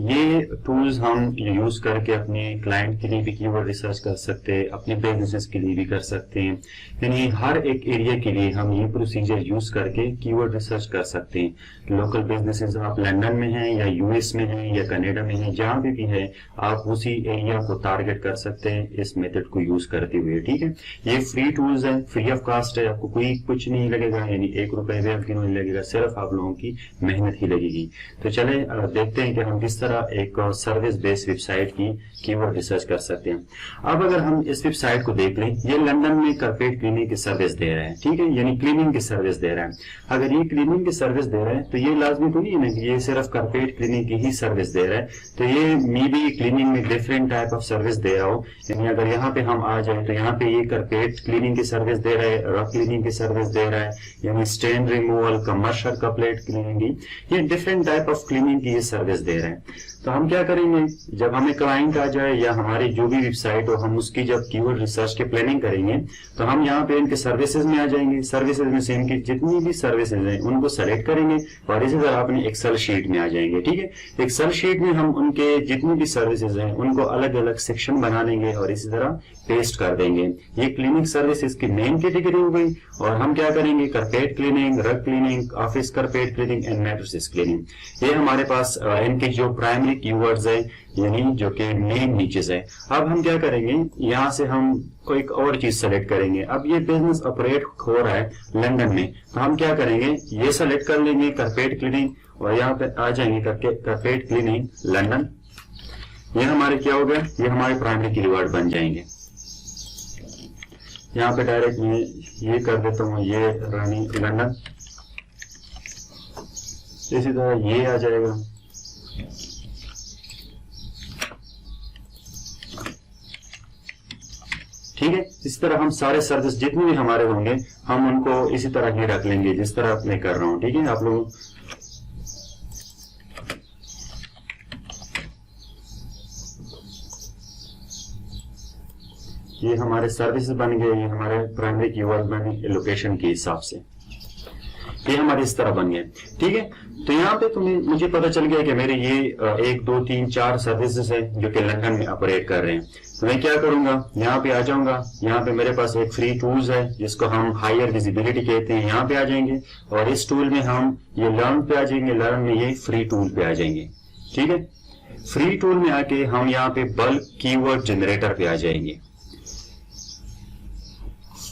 ये टूल्स हम यूज करके अपने क्लाइंट के लिए भी कीवर्ड रिसर्च कर सकते हैं, अपने बिजनेस के लिए भी कर सकते हैं, यानी हर एक एरिया के लिए हम ये प्रोसीजर यूज करके कीवर्ड रिसर्च कर सकते हैं। लोकल बिजनेसेस आप लंदन में हैं या US में हैं या कनाडा में हैं, जहां भी है आप उसी एरिया को टारगेट कर सकते हैं इस मेथड को यूज करते हुए। ठीक है, ये फ्री टूल्स है, फ्री ऑफ कास्ट है, आपको कोई कुछ नहीं लगेगा, यानी ₹1 भी आपको नहीं लगेगा, सिर्फ आप लोगों की मेहनत ही लगेगी। तो चले देखते हैं कि हम किस तरह एक सर्विस बेस्ड वेबसाइट की कीवर्ड रिसर्च कर सकते हैं। अब अगर हम इस वेबसाइट को देख लें, ये लंदन में कारपेट क्लीनिंग की सर्विस दे रहा है। ठीक है, यानी क्लीनिंग की सर्विस दे रहा है। अगर ये क्लीनिंग की सर्विस दे रहा है तो ये लाजमी तो नहीं है ना कि ये सिर्फ कारपेट क्लीनिंग की ही सर्विस दे रहा है, तो ये मे बी क्लीनिंग में डिफरेंट टाइप ऑफ सर्विस दे रहा हो। यानी अगर यहाँ पे हम आ जाए तो यहाँ पे ये कारपेट क्लीनिंग की सर्विस दे रहा है, रफ क्लीनिंग की सर्विस दे रहा है, यानी stain removal, commercial carpet cleaning की, ये डिफरेंट टाइप ऑफ क्लीनिंग की ये सर्विस दे रहे हैं। तो हम क्या करेंगे, जब हमें क्लाइंट आ जाए या हमारी जो भी वेबसाइट हो, हम उसकी जब कीवर्ड रिसर्च की प्लानिंग करेंगे तो हम यहाँ पे इनके सर्विसेज में आ जाएंगे। सर्विसेज में से इनकी जितनी भी सर्विसेज हैं उनको सेलेक्ट करेंगे और इसी तरह अपने एक्सेल शीट में आ जाएंगे। ठीक है, एक्सेल शीट में हम उनके जितनी भी सर्विसेज हैं उनको अलग अलग सेक्शन बना लेंगे और इसी तरह पेस्ट कर देंगे। ये क्लीनिंग सर्विसेज की मेन कैटेगरी हो गई। और हम क्या करेंगे, carpet cleaning, rug cleaning, office carpet cleaning and mattresses cleaning, ये हमारे पास इनके जो प्राइमरी कीवर्ड्स है, यानी जो कि मेन नीचेस है। अब हम क्या करेंगे, यहाँ से हम कोई एक और चीज सेलेक्ट करेंगे। अब ये बिजनेस ऑपरेट हो रहा है लंदन में, तो हम क्या करेंगे, ये सेलेक्ट कर लेंगे कारपेट क्लीनिंग और यहाँ पे आ जाएंगे करके कारपेट क्लीनिंग लंदन। ये हमारे क्या हो गया, ये हमारे प्राइमरी कीवर्ड बन जाएंगे। यहाँ पे डायरेक्ट मैं ये कर देता हूँ, ये रानी लंदन, इसी तरह ये आ जाएगा। ठीक है, इस तरह हम सारे सर्विस जितने भी हमारे होंगे हम उनको इसी तरह ही रख लेंगे जिस तरह मैं कर रहा हूं। ठीक है, आप लोग ये हमारे सर्विसेज बन गए, ये हमारे प्राइमरी कीवर्ड बन गए लोकेशन के हिसाब से, ये हमारे इस तरह बन गए। ठीक है, तो यहाँ पे तुम्हें मुझे पता चल गया कि मेरे ये 1 2 3 4 सर्विसेज है जो कि लंदन में ऑपरेट कर रहे हैं। तो मैं क्या करूंगा, यहाँ पे आ जाऊंगा। यहाँ पे मेरे पास एक फ्री टूल्स है जिसको हम हायर विजिबिलिटी कहते हैं, यहाँ पे आ जाएंगे और इस टूल में हम ये लर्न पे आ जाएंगे, लर्न में ये फ्री टूल पे आ जाएंगे। ठीक है, फ्री टूल में आके हम यहाँ पे बल्क कीवर्ड जनरेटर पे आ जाएंगे।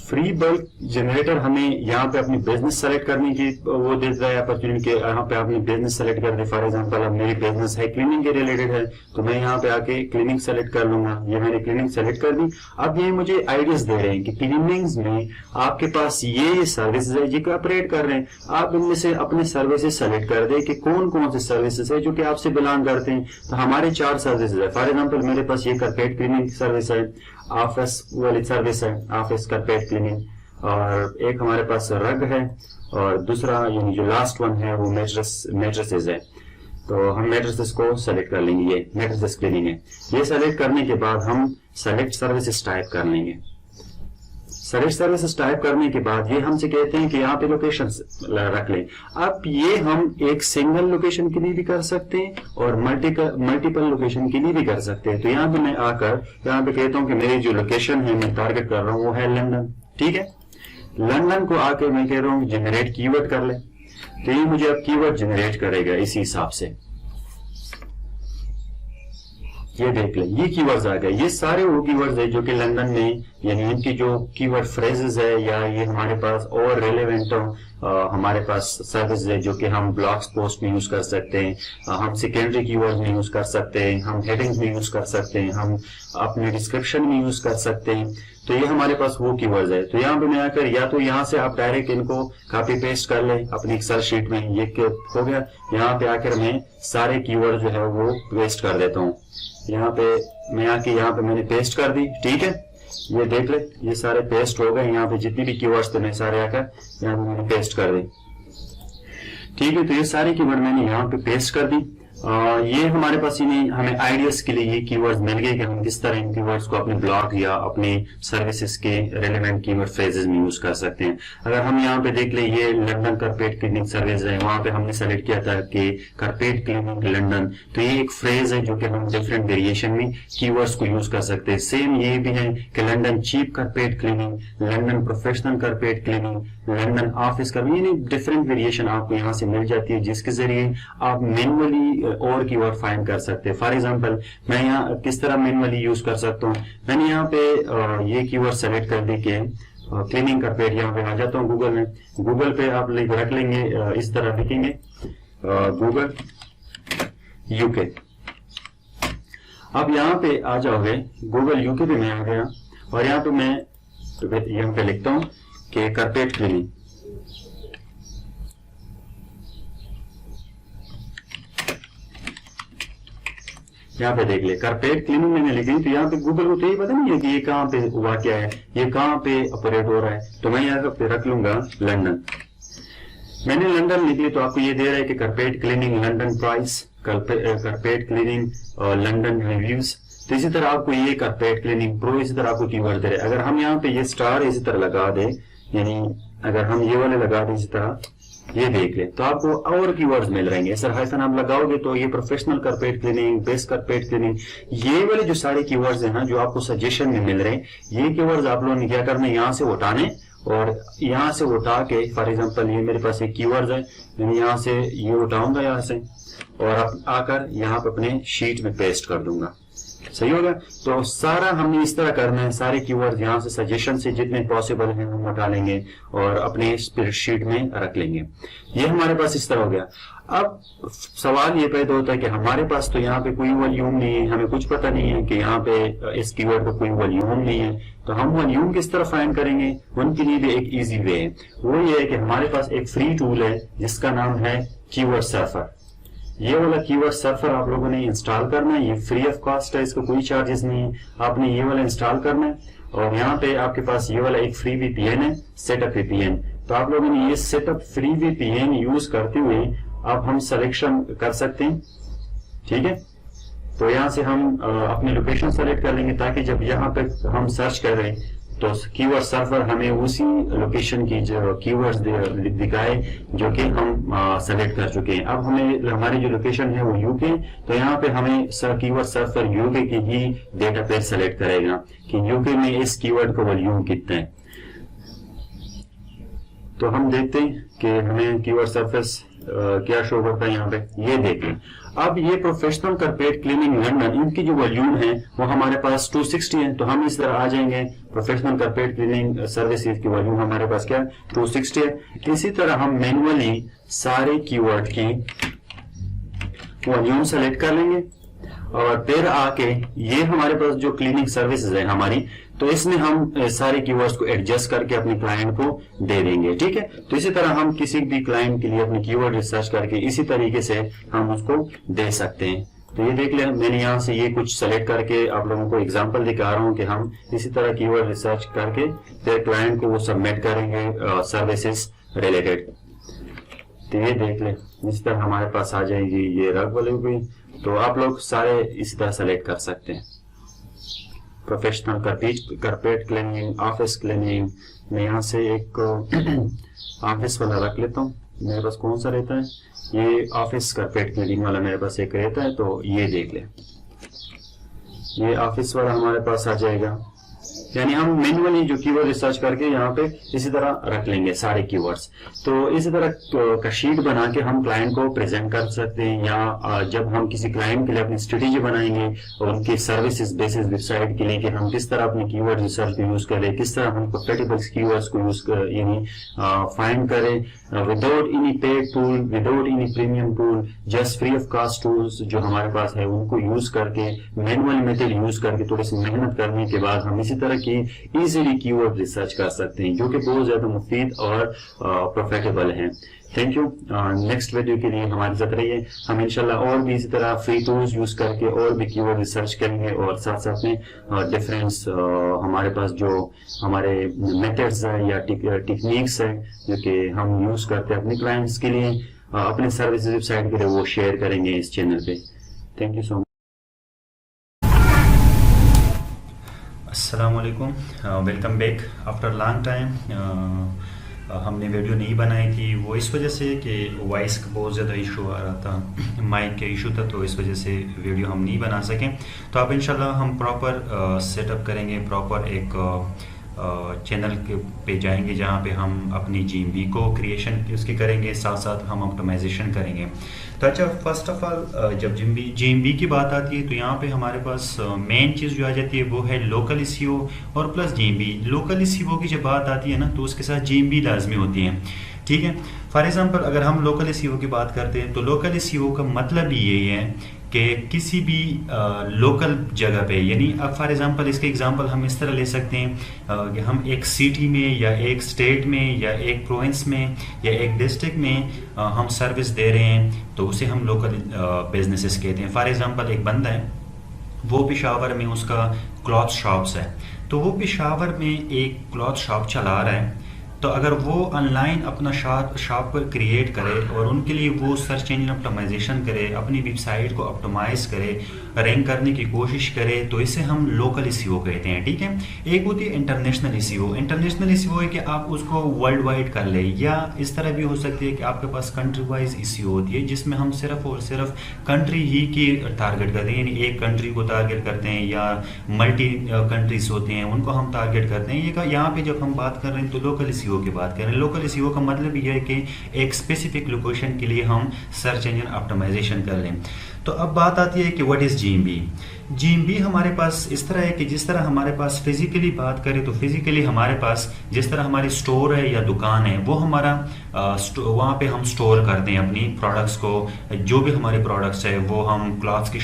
फ्री बल्क जनरेटर हमें यहाँ पे अपनी बिजनेस सेलेक्ट करने की वो देता है अपॉर्चुनिटी के, यहाँ पे आपने बिजनेस सेलेक्ट कर दी। फॉर एग्जांपल अब मेरी बिजनेस है क्लीनिंग के रिलेटेड है, तो मैं यहाँ पे आके क्लीनिंग सेलेक्ट कर लूंगा। ये मैंने क्लीनिंग सेलेक्ट कर दी। अब ये मुझे आइडियाज दे रहे हैं कि क्लीनिंग्स में आपके पास ये सर्विसेज है जो ऑपरेट कर रहे हैं, आप इनमें से अपने सर्विसेज सेलेक्ट कर दे कि कौन कौन से सर्विसेज है जो कि आपसे बिलोंग करते हैं। तो हमारे 4 सर्विसेज है। फॉर एग्जाम्पल मेरे पास ये कारपेट क्लीनिंग सर्विस है, ऑफिस वाली सर्विस है, ऑफिस कारपेट क्लीनिंग, और एक हमारे पास रग है, और दूसरा यानी जो लास्ट वन है वो मैट्रेसेस है। तो हम मैट्रेसेस को सेलेक्ट कर लेंगे, ये मैट्रेसेस क्लीनिंग है। ये सेलेक्ट करने के बाद हम सेलेक्ट सर्विसेज टाइप कर लेंगे। सेलेक्ट सर्विसेज टाइप करने के बाद ये हमसे कहते हैं कि यहाँ पे लोकेशन रख लें। अब ये हम एक सिंगल लोकेशन के लिए भी कर सकते हैं और मल्टीपल लोकेशन के लिए भी कर सकते हैं। तो यहाँ पे मैं आकर यहाँ पे कहता हूँ कि मेरी जो लोकेशन है मैं टारगेट कर रहा हूँ वो है लंदन। ठीक है, लंदन को आके मैं कह रहा हूँ जनरेट कीवर्ड कर ले, तो ये मुझे अब कीवर्ड जनरेट करेगा इसी हिसाब से। ये देख ले, ये कीवर्ड्स आ गए। ये सारे वो कीवर्ड्स है जो कि लंदन में, यानी इनकी जो कीवर्ड फ्रेजेस है, या ये हमारे पास और रेलेवेंट हमारे पास सर्विस है जो कि हम ब्लॉग्स पोस्ट में यूज कर सकते हैं, हम सेकेंडरी कीवर्ड्स में यूज कर सकते हैं, हम हेडिंग्स में यूज कर सकते हैं, हम अपने डिस्क्रिप्शन में यूज कर सकते हैं। तो ये हमारे पास वो कीवर्ड्स है। तो यहाँ पे मैं आकर, या तो यहाँ से आप डायरेक्ट इनको कॉपी पेस्ट कर ले अपनी एक्सेल शीट में, ये हो गया। यहाँ पे आकर मैं सारे कीवर्ड जो है वो पेस्ट कर देता हूँ। यहाँ पे मैं आके यहाँ पे मैंने पेस्ट कर दी, ठीक है। ये देख ले, ये सारे पेस्ट हो गए। यहाँ पे जितनी भी कीवर्ड्स थे मैं सारे आकर यहाँ पे मैंने पेस्ट कर दी, ठीक है। तो ये सारे कीवर्ड मैंने यहाँ पे पेस्ट कर दी। ये हमारे पास इन्हें हमें आइडियाज के लिए ये कीवर्ड्स मिल गए कि हम किस तरह इन कीवर्ड्स को अपने ब्लॉग या अपने सर्विसेज के रेलेवेंट कीवर्ड फ्रेजेस में यूज कर सकते हैं। अगर हम यहाँ पे देख ले, ये लंदन कारपेट क्लीनिंग सर्विस है, वहां पे हमने सेलेक्ट किया था कि कारपेट क्लीनिंग लंदन, तो ये एक फ्रेज है जो कि हम डिफरेंट वेरिएशन में कीवर्ड्स को यूज कर सकते हैं। सेम ये भी है कि London cheap carpet cleaning, London professional carpet cleaning, London office carpet, ये डिफरेंट वेरिएशन आपको यहाँ से मिल जाती है, जिसके जरिए आप मैनुअली और कीवर्ड फाइंड कर सकते हैं। फॉर एग्जांपल मैं यहाँ किस तरह मैनुअली यूज कर सकता हूँ, मैंने यहाँ पे ये कीवर्ड सेलेक्ट कर दी कि क्लीनिंग कारपेट। यहाँ पे आ जाता हूँ गूगल में, गूगल पे आप रख लेंगे, इस तरह लिखेंगे गूगल यूके। अब यहाँ पे आ जाओगे, गूगल यूके पे मैं आ गया और यहाँ पे मैं यहाँ पे लिखता हूँ कि कारपेट क्लीनिंग। यहाँ पे देख ले, कारपेट क्लीनिंग मैंने लिखी, तो यहाँ पे गूगल को तो ये पता नहीं है कि ये कहाँ पे हुआ, क्या है, ये कहाँ पे ऑपरेट हो रहा है। तो मैं यहाँ पे रख लूंगा लंदन। मैंने लंदन लिख ली तो आपको ये दे रहा है कि carpet cleaning London price, carpet cleaning London reviews. तो इसी तरह आपको ये कारपेट क्लीनिंग प्रो, इसी तरह आपको कीवर्ड दे रहे हैं। अगर हम यहाँ पे ये स्टार इसी तरह लगा दे, यानी अगर हम ये वाले लगा दें इसी तरह, ये देख ले, तो आपको और कीवर्ड्स मिल रहेंगे। सर हाइफन आप लगाओगे तो ये professional carpet cleaning, best carpet cleaning, ये वाले जो सारे कीवर्ड्स हैं ना जो आपको सजेशन में मिल रहे हैं, ये कीवर्ड्स आप लोगों ने क्या करना है, यहाँ से उठाने और यहाँ से उठा के, फॉर एग्जांपल ये मेरे पास एक कीवर्ड्स है, मैं यहाँ से ये उठाऊंगा यहाँ से और आकर यहाँ पे अपने शीट में पेस्ट कर दूंगा। सही होगा। तो सारा हमने इस तरह करना है, सारे कीवर्ड यहाँ से सजेशन से जितने पॉसिबल हैं हम उठा लेंगे और अपने स्प्रेडशीट में रख लेंगे। ये हमारे पास इस तरह हो गया। अब सवाल ये पैदा होता है कि हमारे पास तो यहाँ पे कोई वॉल्यूम नहीं है, हमें कुछ पता नहीं है कि यहाँ पे इस कीवर्ड का कोई वॉल्यूम नहीं है, तो हम वॉल्यूम किस तरह फाइंड करेंगे। उनके लिए भी एक इजी वे है, वो ये है कि हमारे पास एक फ्री टूल है जिसका नाम है कीवर्ड सर्फर। ये वाला कीवर्ड सर्फर आप लोगों ने इंस्टॉल करना है, ये फ्री ऑफ कॉस्ट है, इसका कोई चार्जेस नहीं है। आपने ये वाला इंस्टॉल करना है और यहाँ पे आपके पास ये वाला एक फ्री वीपीएन है, सेटअप वीपीएन। तो आप लोगों ने ये सेटअप फ्री वीपीएन यूज करते हुए अब हम सिलेक्शन कर सकते हैं, ठीक है। तो यहाँ से हम अपनी लोकेशन सेलेक्ट कर लेंगे ताकि जब यहाँ पे हम सर्च कर रहे हैं तो कीवर्ड सर्वर हमें उसी लोकेशन की जो कीवर्ड्स दिखाए जो कि हम सेलेक्ट कर चुके हैं। अब हमें हमारी जो लोकेशन है वो यूके, तो यहाँ पे हमें कीवर्ड सर्वर यूके की ही डेटाबेस सेलेक्ट करेगा कि यूके में इस कीवर्ड का वॉल्यूम कितना है। तो हम देखते हैं कि हमें कीवर्ड सर्फेस क्या शो करता है यहाँ पे, ये देखें। अब ये प्रोफेशनल कारपेट क्लीनिंग लंदन, इनकी जो वॉल्यूम है वो हमारे पास 260 है, तो हम इस तरह आ जाएंगे प्रोफेशनल कारपेट क्लीनिंग सर्विसेज की वॉल्यूम हमारे पास क्या 260 है। इसी तरह हम मैनुअली सारे कीवर्ड की वॉल्यूम सेलेक्ट कर लेंगे और फिर आके ये हमारे पास जो क्लीनिंग सर्विसेज है हमारी, तो इसमें हम सारे कीवर्ड्स को एडजस्ट करके अपने क्लाइंट को दे देंगे, ठीक है। तो इसी तरह हम किसी भी क्लाइंट के लिए अपने कीवर्ड रिसर्च करके इसी तरीके से हम उसको दे सकते हैं। तो ये देख ले, मैंने यहाँ से ये कुछ सेलेक्ट करके आप लोगों को एग्जांपल दिखा रहा हूँ कि हम इसी तरह कीवर्ड रिसर्च करके फिर क्लाइंट को वो सबमिट करेंगे सर्विसेज रिलेटेड। तो ये देख ले, इस तरह हमारे पास आ जाएगी ये रग वाले भी। तो आप लोग सारे इसी तरह सेलेक्ट कर सकते हैं। Professional carpet cleaning, office cleaning, मैं यहाँ से एक ऑफिस वाला रख लेता हूँ। मेरे पास कौन सा रहता है, ये ऑफिस कारपेट क्लीनिंग वाला मेरे पास एक रहता है। तो ये देख ले, ये ऑफिस वाला हमारे पास आ जाएगा, यानी हम मैन्युअली जो कीवर्ड रिसर्च करके यहाँ पे इसी तरह रख लेंगे सारे कीवर्ड्स। तो इसी तरह का शीट बना के हम क्लाइंट को प्रेजेंट कर सकते हैं, या जब हम किसी क्लाइंट के लिए अपनी स्ट्रेटेजी बनाएंगे और उनकी सर्विसेज बेसिस वेबसाइट के लिए कि हम किस तरह अपने कीवर्ड रिसर्च को यूज करें, किस तरह हम प्रॉफिटेबल कीवर्ड्स को यूज यानी फाइंड करें without any paid tool, without any premium tool, just free of cost tools जो हमारे पास है उनको यूज करके, मैनुअल मेथड यूज करके थोड़ी सी मेहनत करने के बाद हम इसी तरह की इजीली कीवर्ड रिसर्च कर सकते हैं जो कि बहुत ज्यादा मुफीद और प्रॉफिटेबल है। Thank you. नेक्स्ट वीडियो के लिए हमारे साथ रहिए। हम इंशाल्लाह और भी इसी तरह फ्री टूल्स यूज करके और भी कीवर्ड रिसर्च करेंगे और साथ साथ में डिफरेंस हमारे पास जो हमारे मेथड्स हैं या टेक्निक्स हैं जो कि हम यूज करते हैं अपने क्लाइंट्स के लिए, अपने सर्विस वेबसाइट के लिए, वो शेयर करेंगे इस चैनल पे। Thank you so much. अस्सलाम वालेकुम, welcome back after long time. हमने वीडियो नहीं बनाई थी, वो इस वजह से कि वॉइस का बहुत ज़्यादा इशू आ रहा था, माइक का इशू था, तो इस वजह से वीडियो हम नहीं बना सकें। तो अब इंशाल्लाह हम प्रॉपर सेटअप करेंगे, प्रॉपर एक चैनल पे जाएंगे जहाँ पे हम अपनी GMB को क्रिएशन उसकी करेंगे, साथ साथ हम ऑप्टिमाइजेशन करेंगे। तो अच्छा, फर्स्ट ऑफ ऑल जब GMB की बात आती है तो यहाँ पे हमारे पास मेन चीज़ जो आ जाती है वो है लोकल SEO और प्लस GMB। लोकल SEO की जब बात आती है ना तो उसके साथ GMB लाजमी होती है, ठीक है। फॉर एग्जांपल अगर हम लोकल SEO की बात करते हैं तो लोकल SEO का मतलब ये है कि किसी भी लोकल जगह पे, यानी अब फॉर एग्जांपल इसके एग्जांपल हम इस तरह ले सकते हैं कि हम एक सिटी में या एक स्टेट में या एक प्रोविंस में या एक डिस्ट्रिक्ट में हम सर्विस दे रहे हैं तो उसे हम लोकल बिजनेसेस कहते हैं। फॉर एग्जांपल एक बंदा है, वो पेशावर में उसका क्लॉथ शॉप्स है, तो वो पेशावर में एक क्लॉथ शॉप चला रहा है, तो अगर वो ऑनलाइन अपना शॉप क्रिएट करे और उनके लिए वो सर्च इंजन ऑप्टिमाइजेशन करे, अपनी वेबसाइट को ऑप्टिमाइज करे, रैंक करने की कोशिश करे, तो इसे हम लोकल SEO कहते हैं, ठीक है। एक होती है इंटरनेशनल SEO। इंटरनेशनल SEO है कि आप उसको वर्ल्ड वाइड कर ले, या इस तरह भी हो सकती है कि आपके पास कंट्री वाइज SEO होती है जिसमें हम सिर्फ और सिर्फ कंट्री ही की टारगेट करते हैं, यानी एक कंट्री को टारगेट करते हैं या मल्टी कंट्रीज होते हैं उनको हम टारगेट करते हैं। ये यहाँ पे जब हम बात कर रहे हैं तो लोकल SEO की बात करें। लोकल SEO का मतलब यह है कि एक स्पेसिफिक लोकेशन के लिए हम सर्च इंजन ऑप्टिमाइजेशन कर लें। तो अब बात आती है कि व्हाट इज GMB। GMB हमारे पास इस तरह है कि जिस तरह हमारे पास फिजिकली बात करें तो फिजिकली हमारे पास जिस तरह हमारी स्टोर है या दुकान है वो हमारा वहाँ पे हम स्टोर करते हैं अपनी प्रोडक्ट्स को, जो भी हमारे प्रोडक्ट्स है वो हम क्लॉथ्स की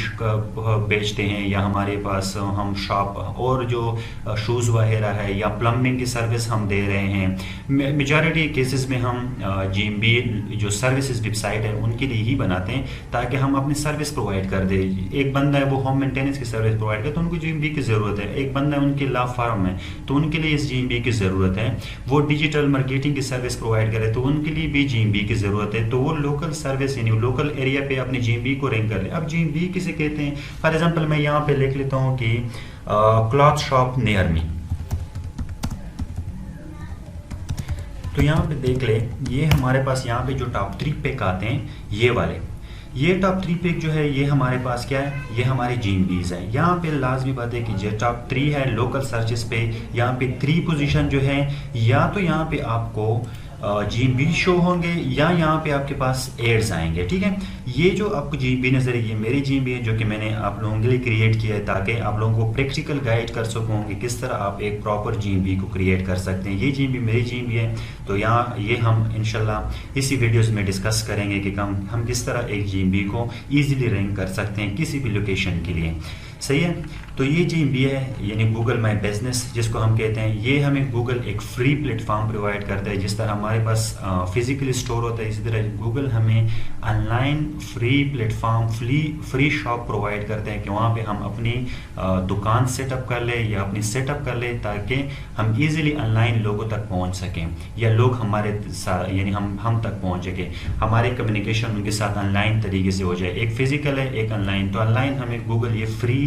बेचते हैं या हमारे पास हम शॉप और जो शूज़ वगैरह है या प्लम्बिंग की सर्विस हम दे रहे हैं। मेजॉरिटी केसेस में हम GMB जो सर्विसेज वेबसाइट है उनके लिए ही बनाते हैं ताकि हम अपनी सर्विस प्रोवाइड कर दे। एक बंदा है वो होम मेंटेनेंस की सर्विस प्रोवाइड करे तो उनको GMB की ज़रूरत है। एक बंदा है उनके लॉ फार्म है तो उनके लिए इस GMB की ज़रूरत है। वो डिजिटल मार्केटिंग की सर्विस प्रोवाइड करे तो उनके लिए भी GMB की ज़रूरत है। तो वो लोकल सर्विस यानी लोकल एरिया पे अपने GMB को रैंक कर ले। अब GMB किसे कहते हैं? फॉर एग्जाम्पल मैं यहाँ पे लिख लेता हूँ कि क्लॉथ शॉप नियर मी। तो यहाँ पे देख ले, ये हमारे पास यहाँ पे जो टॉप 3 पिक आते हैं ये वाले, ये टॉप 3 पिक जो है ये हमारे पास क्या है, ये हमारे GMBs है। यहाँ पे लाजमी बात है कि जो टॉप 3 है लोकल सर्चेस पे, यहाँ पे 3 पोजीशन जो है या तो यहाँ पे आपको GMB शो होंगे या यहाँ पे आपके पास एड्स आएंगे, ठीक है। ये जो आपको GMB नजर है ये मेरी GMB है जो कि मैंने आप लोगों के लिए क्रिएट किया है ताकि आप लोगों को प्रैक्टिकल गाइड कर सकूँ कि किस तरह आप एक प्रॉपर GMB को क्रिएट कर सकते हैं। ये GMB मेरी GMB है। तो यहाँ ये हम इंशाल्लाह इसी वीडियोस में डिस्कस करेंगे कि हम किस तरह एक GMB को ईजिली रैंक कर सकते हैं किसी भी लोकेशन के लिए, सही है। तो ये GMB है यानी गूगल माई बिजनेस जिसको हम कहते हैं। ये हमें गूगल एक फ्री प्लेटफॉर्म प्रोवाइड करता है। जिस तरह हमारे पास फिजिकली स्टोर होता है इसी तरह गूगल हमें online free platform free shop provide करते हैं कि वहाँ पे हम अपनी दुकान सेटअप कर ले या अपनी सेटअप कर ले ताकि हम इजीली ऑनलाइन लोगों तक पहुँच सकें या लोग हमारे साथ यानी हम तक पहुँच सकें, हमारी कम्युनिकेशन उनके साथ ऑनलाइन तरीके से हो जाए। एक फिजिकल है एक ऑनलाइन। तो ऑनलाइन हमें गूगल ये फ्री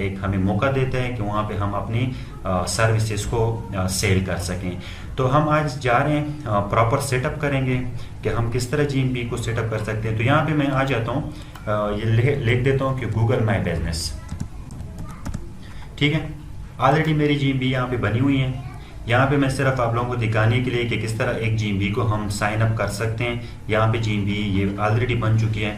एक हमें मौका देता है कि वहाँ पे हम अपनी सर्विसेज को सेल कर सकें। तो हम आज जा रहे हैं प्रॉपर सेटअप करेंगे कि हम किस तरह GMB को सेटअप कर सकते हैं। तो यहाँ पे मैं आ जाता हूँ, ये लिख देता हूँ कि गूगल माई बिजनेस, ठीक है। ऑलरेडी मेरी GMB यहाँ पे बनी हुई है। यहाँ पे मैं सिर्फ आप लोगों को दिखाने के लिए कि किस तरह एक GMB को हम साइन अप कर सकते हैं। यहाँ पे GMB ये ऑलरेडी बन चुकी है,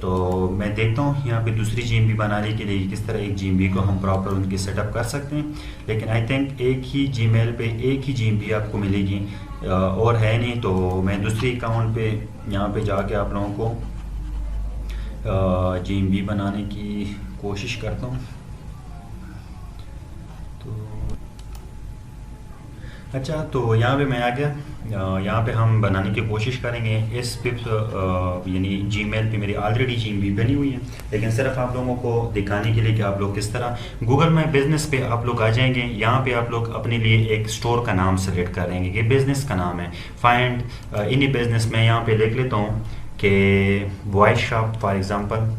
तो मैं देखता हूँ यहाँ पे दूसरी GMB बनाने के लिए किस तरह एक GMB को हम प्रॉपर उनकी सेटअप कर सकते हैं। लेकिन आई थिंक एक ही जीमेल पे एक ही GMB आपको मिलेगी, और है नहीं। तो मैं दूसरी अकाउंट पे यहाँ पे जाके आप लोगों को GMB बनाने की कोशिश करता हूँ। तो अच्छा, तो यहाँ पे मैं आ गया। यहाँ पे हम बनाने की कोशिश करेंगे। इस पे यानी जीमेल पे मेरी ऑलरेडी GMB बनी हुई है, लेकिन सिर्फ आप लोगों को दिखाने के लिए कि आप लोग किस तरह गूगल में बिजनेस पे आप लोग आ जाएंगे। यहाँ पे आप लोग अपने लिए एक स्टोर का नाम सेलेक्ट करेंगे कि बिजनेस का नाम है फाइंड इन्हीं बिजनेस में। यहाँ पे लिख लेता हूँ कि वॉइस शॉप फॉर एग्जांपल,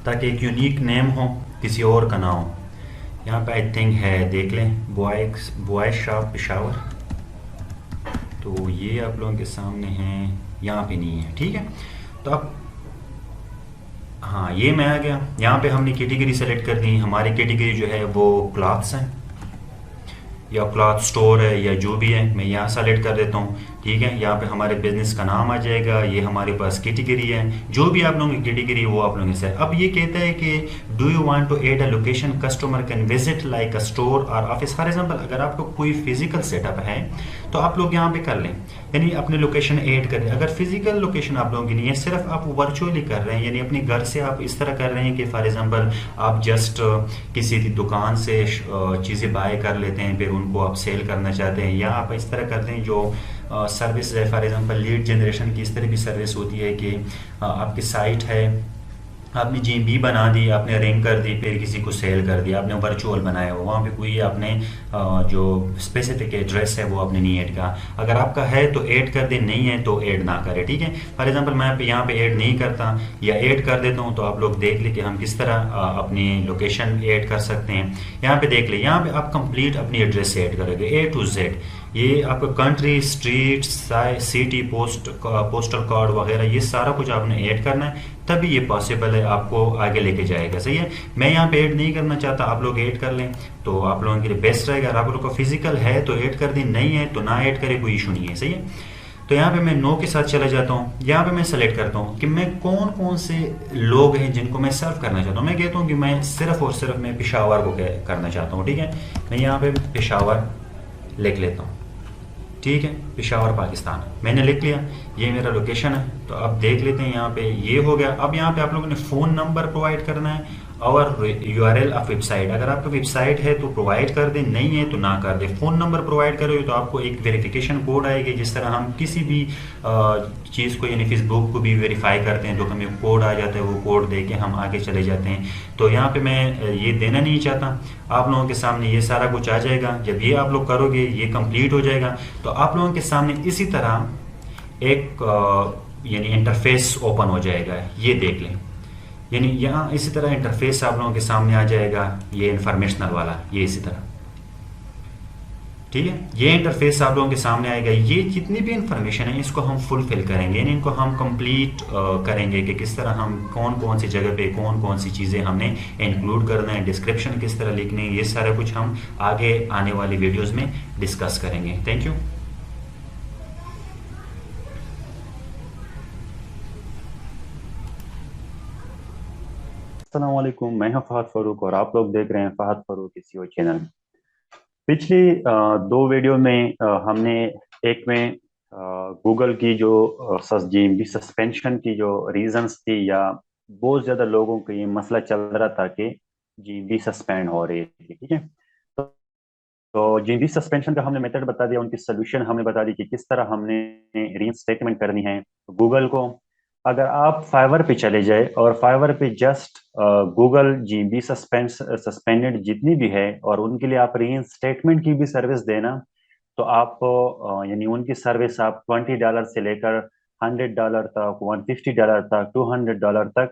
ताकि एक यूनिक नेम हो, किसी और का ना हो। यहाँ पे आई थिंक है, देख लें, बॉय शॉप पेशावर। तो ये आप लोगों के सामने है, यहाँ पे नहीं है, ठीक है। तो अब हाँ, ये मैं आ गया। यहाँ पे हमने कैटेगरी सेलेक्ट कर दी। हमारी कैटेगरी जो है वो क्लॉथ्स हैं या क्लॉथ स्टोर है या जो भी है, मैं यहाँ सेलेक्ट कर देता हूँ, ठीक है। यहाँ पे हमारे बिजनेस का नाम आ जाएगा, ये हमारे पास कैटेगरी है। जो भी आप लोगों की कैटेगरी है वो आप लोगों से। अब ये कहता है कि do you want to add a location customer can visit like a store और ऑफिस। फॉर एग्जांपल, अगर आपको कोई फिजिकल सेटअप है तो आप लोग यहाँ पे कर लें, यानी अपनी लोकेशन ऐड करें। अगर फिजिकल लोकेशन आप लोगों की नहीं है, सिर्फ आप वर्चुअली कर रहे हैं, यानी अपने घर से आप इस तरह कर रहे हैं कि फॉर एग्जांपल आप जस्ट किसी की दुकान से चीज़ें बाय कर लेते हैं, फिर उनको आप सेल करना चाहते हैं, या आप इस तरह करते हैं जो सर्विस है, फॉर एग्जांपल लीड जनरेशन की इस तरह की सर्विस होती है कि आपकी साइट है, आपने GMB बना दी, आपने रिंग कर दी, फिर किसी को सेल कर दिया, आपने वर्चुअल बनाया हो, वहाँ पे कोई आपने जो स्पेसिफिक एड्रेस है वो आपने नहीं ऐड करा। अगर आपका है तो ऐड कर दे, नहीं है तो ऐड ना करें, ठीक है। फॉर एग्जांपल मैं यहाँ पे ऐड नहीं करता या ऐड कर देता हूँ, तो आप लोग देख ले कि हम किस तरह अपनी लोकेशन ऐड कर सकते हैं। यहाँ पे देख ले, यहाँ पे आप कंप्लीट अपनी एड्रेस ऐड करोगे A to Z। ये आपका country, street, city, postal code वगैरह ये सारा कुछ आपने ऐड करना है, तभी ये पॉसिबल है, आपको आगे लेके जाएगा, सही है। मैं यहाँ पे ऐड नहीं करना चाहता, आप लोग ऐड कर लें तो आप लोगों के लिए बेस्ट रहेगा। अगर आप लोगों को फिजिकल है तो ऐड कर दें, नहीं है तो ना ऐड करें, कोई इशू नहीं है, सही है। तो यहाँ पे मैं नो के साथ चला जाता हूँ। यहाँ पे मैं सेलेक्ट करता हूँ कि मैं कौन कौन से लोग हैं जिनको मैं सर्व करना चाहता हूँ। मैं कहता हूँ कि मैं सिर्फ और सिर्फ मैं पेशावर को करना चाहता हूँ, ठीक है। मैं यहाँ पे पेशावर लिख लेता हूँ, ठीक है, पेशावर पाकिस्तान मैंने लिख लिया। ये मेरा लोकेशन है। तो अब देख लेते हैं, यहाँ पे ये हो गया। अब यहाँ पे आप लोगों ने फ़ोन नंबर प्रोवाइड करना है और URL ऑफ वेबसाइट। अगर आपका वेबसाइट है तो प्रोवाइड कर दें, नहीं है तो ना कर दें। फ़ोन नंबर प्रोवाइड करोगे तो आपको एक वेरिफिकेशन कोड आएगी, जिस तरह हम किसी भी चीज़ को, यानी फेसबुक को भी वेरीफाई करते हैं तो हमें कोड आ जाता है, वो कोड दे के हम आगे चले जाते हैं। तो यहाँ पे मैं ये देना नहीं चाहता। आप लोगों के सामने ये सारा कुछ आ जाएगा। जब ये आप लोग करोगे, ये कंप्लीट हो जाएगा, तो आप लोगों के सामने इसी तरह एक यानी इंटरफेस ओपन हो जाएगा। ये देख लें, यानी यहाँ इसी तरह इंटरफेस आप लोगों के सामने आ जाएगा, ये इंफॉर्मेशनल वाला, ये इसी तरह, ठीक है। ये इंटरफेस आप लोगों के सामने आएगा। ये जितनी भी इंफॉर्मेशन है इसको हम फुलफिल करेंगे, यानी इनको हम कंप्लीट करेंगे कि किस तरह हम कौन कौन सी जगह पे कौन कौन सी चीज़ें हमने इंक्लूड करना है, डिस्क्रिप्शन किस तरह लिखनी है, ये सारा कुछ हम आगे आने वाली वीडियोज़ में डिस्कस करेंगे। Thank you. अस्सलाम वालेकुम, मैं हूं फहद फारूक और आप लोग देख रहे हैं फहद फारूक SEO चैनल। पिछली दो वीडियो में हमने एक में गूगल की जो GMB सस्पेंशन की जो रीजंस थी, या बहुत ज़्यादा लोगों को ये मसला चल रहा था कि GMB सस्पेंड हो रही थी, ठीक है। तो GMB सस्पेंशन का हमने मेथड बता दिया, उनकी सोल्यूशन हमने बता दी कि किस तरह हमने रीइंस्टेटमेंट करनी है गूगल को। अगर आप फाइवर पे चले जाए और फाइवर पे जस्ट गूगल GMB सस्पेंडेड जितनी भी है और उनके लिए आप रीइंस्टेटमेंट की भी सर्विस देना, तो आप यानी उनकी सर्विस आप $20 से लेकर $100 तक, $150 तक, $200 तक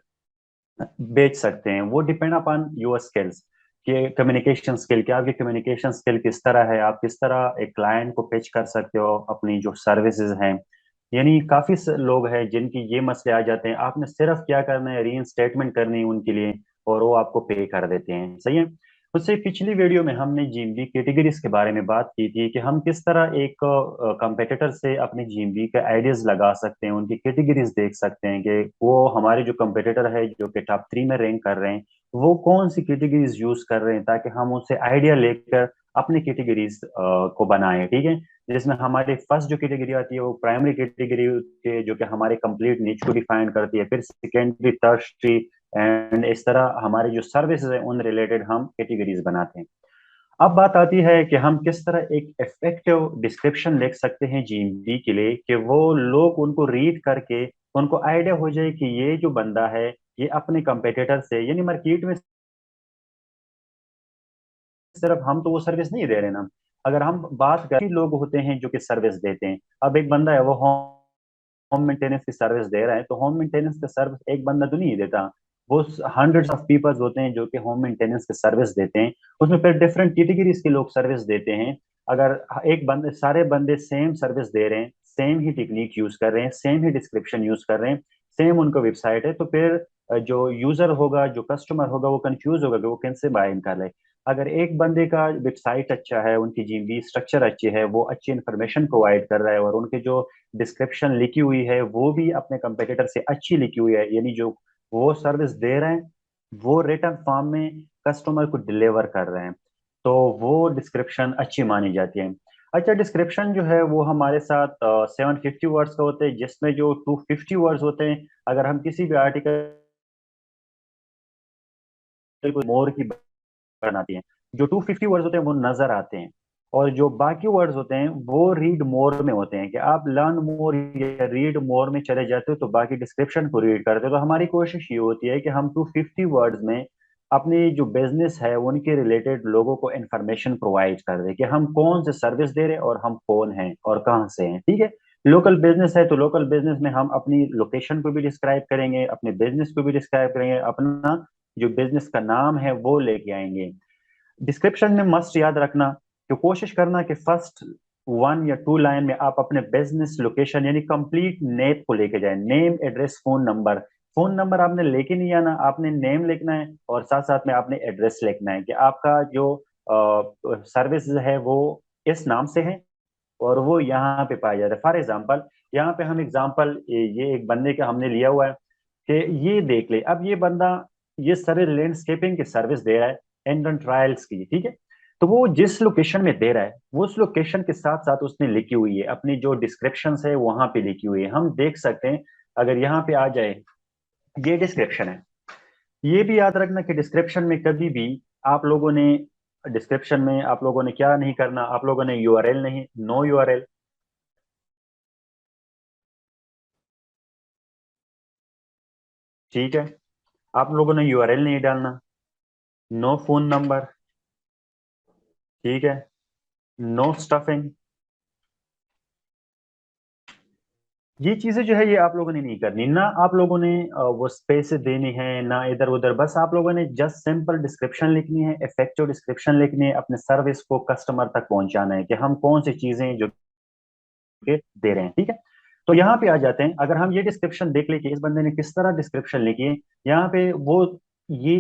बेच सकते हैं। वो डिपेंड अपॉन योर स्किल्स, कि कम्युनिकेशन स्किल, क्या आपकी कम्युनिकेशन स्किल किस तरह है, आप किस तरह एक क्लाइंट को पिच कर सकते हो अपनी जो सर्विसेज हैं। यानी काफी लोग हैं जिनकी ये मसले आ जाते हैं, आपने सिर्फ क्या करना है, रीइंस्टेटमेंट करनी है उनके लिए और वो आपको पे कर देते हैं, सही है। उससे पिछली वीडियो में हमने जीएमबी कैटेगरीज के बारे में बात की थी कि हम किस तरह एक कंपेटिटर से अपने जीएमबी के आइडियाज लगा सकते हैं, उनकी कैटेगरीज देख सकते हैं कि वो हमारे जो कंपेटिटर है जो कि टॉप 3 में रैंक कर रहे हैं वो कौन सी कैटेगरीज यूज कर रहे हैं, ताकि हम उससे आइडिया लेकर अपनी कैटेगरीज को बनाएं। ठीक है, जिसमें हमारी फर्स्ट जो कैटेगरी आती है वो प्राइमरी कैटेगरी के जो कि हमारे कंप्लीट नीच को डिफाइन करती है, फिर सेकेंडरी, टर्शरी एंड इस तरह हमारी जो सर्विसेज है उन रिलेटेड हम कैटेगरीज बनाते हैं। अब बात आती है कि हम किस तरह एक इफेक्टिव डिस्क्रिप्शन लिख सकते हैं जीएमबी के लिए कि वो लोग उनको रीड करके उनको आइडिया हो जाए कि ये जो बंदा है ये अपने कंपेटिटर से, यानी मार्केट में सिर्फ हम तो वो सर्विस नहीं दे रहे ना, अगर हम बात करें लोग होते हैं जो कि सर्विस देते हैं। अब एक बंदा है वो होम मेंटेनेंस की सर्विस दे रहा है, तो होम मेंटेनेंस का सर्विस एक बंदा तो नहीं देता, वो हंड्रेड्स ऑफ पीपल्स होते हैं जो कि होम मेंटेनेंस की सर्विस देते हैं। उसमें फिर डिफरेंट कैटेगरीज के लोग सर्विस देते हैं। अगर एक बंदे सारे बंदे सेम सर्विस दे रहे हैं, सेम ही टेक्निक यूज कर रहे हैं, सेम ही डिस्क्रिप्शन यूज कर रहे हैं, सेम उनका वेबसाइट है, तो फिर जो यूजर होगा, जो कस्टमर होगा, वो कंफ्यूज होगा कि वो कैन से बाय कर ले। अगर एक बंदे का वेबसाइट अच्छा है, उनकी जीएमबी स्ट्रक्चर अच्छी है, वो अच्छी इन्फॉर्मेशन प्रोवाइड कर रहा है और उनके जो डिस्क्रिप्शन लिखी हुई है वो भी अपने कंपेटिटर से अच्छी लिखी हुई है, यानी जो वो सर्विस दे रहे हैं वो रिटर्न फॉर्म में कस्टमर को डिलीवर कर रहे हैं, तो वो डिस्क्रिप्शन अच्छी मानी जाती है। अच्छा, डिस्क्रिप्शन जो है वो हमारे साथ 750 वर्ड्स का होता है, जिसमें जो 250 वर्ड्स होते हैं, अगर हम किसी भी आर्टिकल को मोर की बनाती हैं, जो 250 वर्ड्स होते हैं वो नजर आते हैं, और जो बाकी वर्ड्स होते हैं वो रीड मोर में होते हैं कि आप लर्न मोर या रीड मोर में चले जाते हो तो बाकी डिस्क्रिप्शन को रीड करते हो। तो हमारी कोशिश ये होती है कि हम 250 वर्ड्स में अपनी जो बिजनेस है उनके रिलेटेड लोगों को इंफॉर्मेशन प्रोवाइड कर दे कि हम कौन से सर्विस दे रहे हैं और हम कौन हैं और कहाँ से हैं। ठीक है, लोकल बिजनेस है तो लोकल बिजनेस में हम अपनी लोकेशन को भी डिस्क्राइब करेंगे, अपने बिजनेस को भी डिस्क्राइब करेंगे, अपना जो बिजनेस का नाम है वो लेके आएंगे। डिस्क्रिप्शन में मस्ट याद रखना कि कोशिश करना कि फर्स्ट 1 या 2 लाइन में आप अपने बिजनेस लोकेशन यानी कंप्लीट नेम को लेके जाएं, name, address, phone number. Phone number आपने लेके नहीं आना, आपने नेम लिखना है और साथ साथ में आपने एड्रेस लिखना है कि आपका जो सर्विस है वो इस नाम से है और वो यहाँ पे पाया जाता है। फॉर एग्जाम्पल, यहाँ पे हम एग्जाम्पल ये एक बंदे का हमने लिया हुआ है कि ये देख ले, अब ये बंदा ये सारे लैंडस्केपिंग की सर्विस दे रहा है, एंड ट्रायल्स की। ठीक है, तो वो जिस लोकेशन में दे रहा है वो उस लोकेशन के साथ साथ उसने लिखी हुई है, अपनी जो डिस्क्रिप्शन है वहां पे लिखी हुई है, हम देख सकते हैं। अगर यहाँ पे आ जाए, ये डिस्क्रिप्शन है। ये भी याद रखना कि डिस्क्रिप्शन में कभी भी आप लोगों ने डिस्क्रिप्शन में आप लोगों ने क्या नहीं करना, आप लोगों ने यूआरएल नहीं, नो यूआरएल। ठीक है, आप लोगों ने यूआरएल नहीं डालना, नो फोन नंबर। ठीक है, नो स्टफिंग। ये चीजें जो है ये आप लोगों ने नहीं करनी ना, आप लोगों ने वो स्पेस देनी है ना इधर उधर, बस आप लोगों ने जस्ट सिंपल डिस्क्रिप्शन लिखनी है, इफेक्टिव डिस्क्रिप्शन लिखनी है, अपने सर्विस को कस्टमर तक पहुंचाना है कि हम कौन सी चीजें जो के दे रहे हैं। ठीक है, तो यहाँ पे आ जाते हैं, अगर हम ये डिस्क्रिप्शन देख ले कि इस बंदे ने किस तरह डिस्क्रिप्शन लिखी है, यहाँ पे वो ये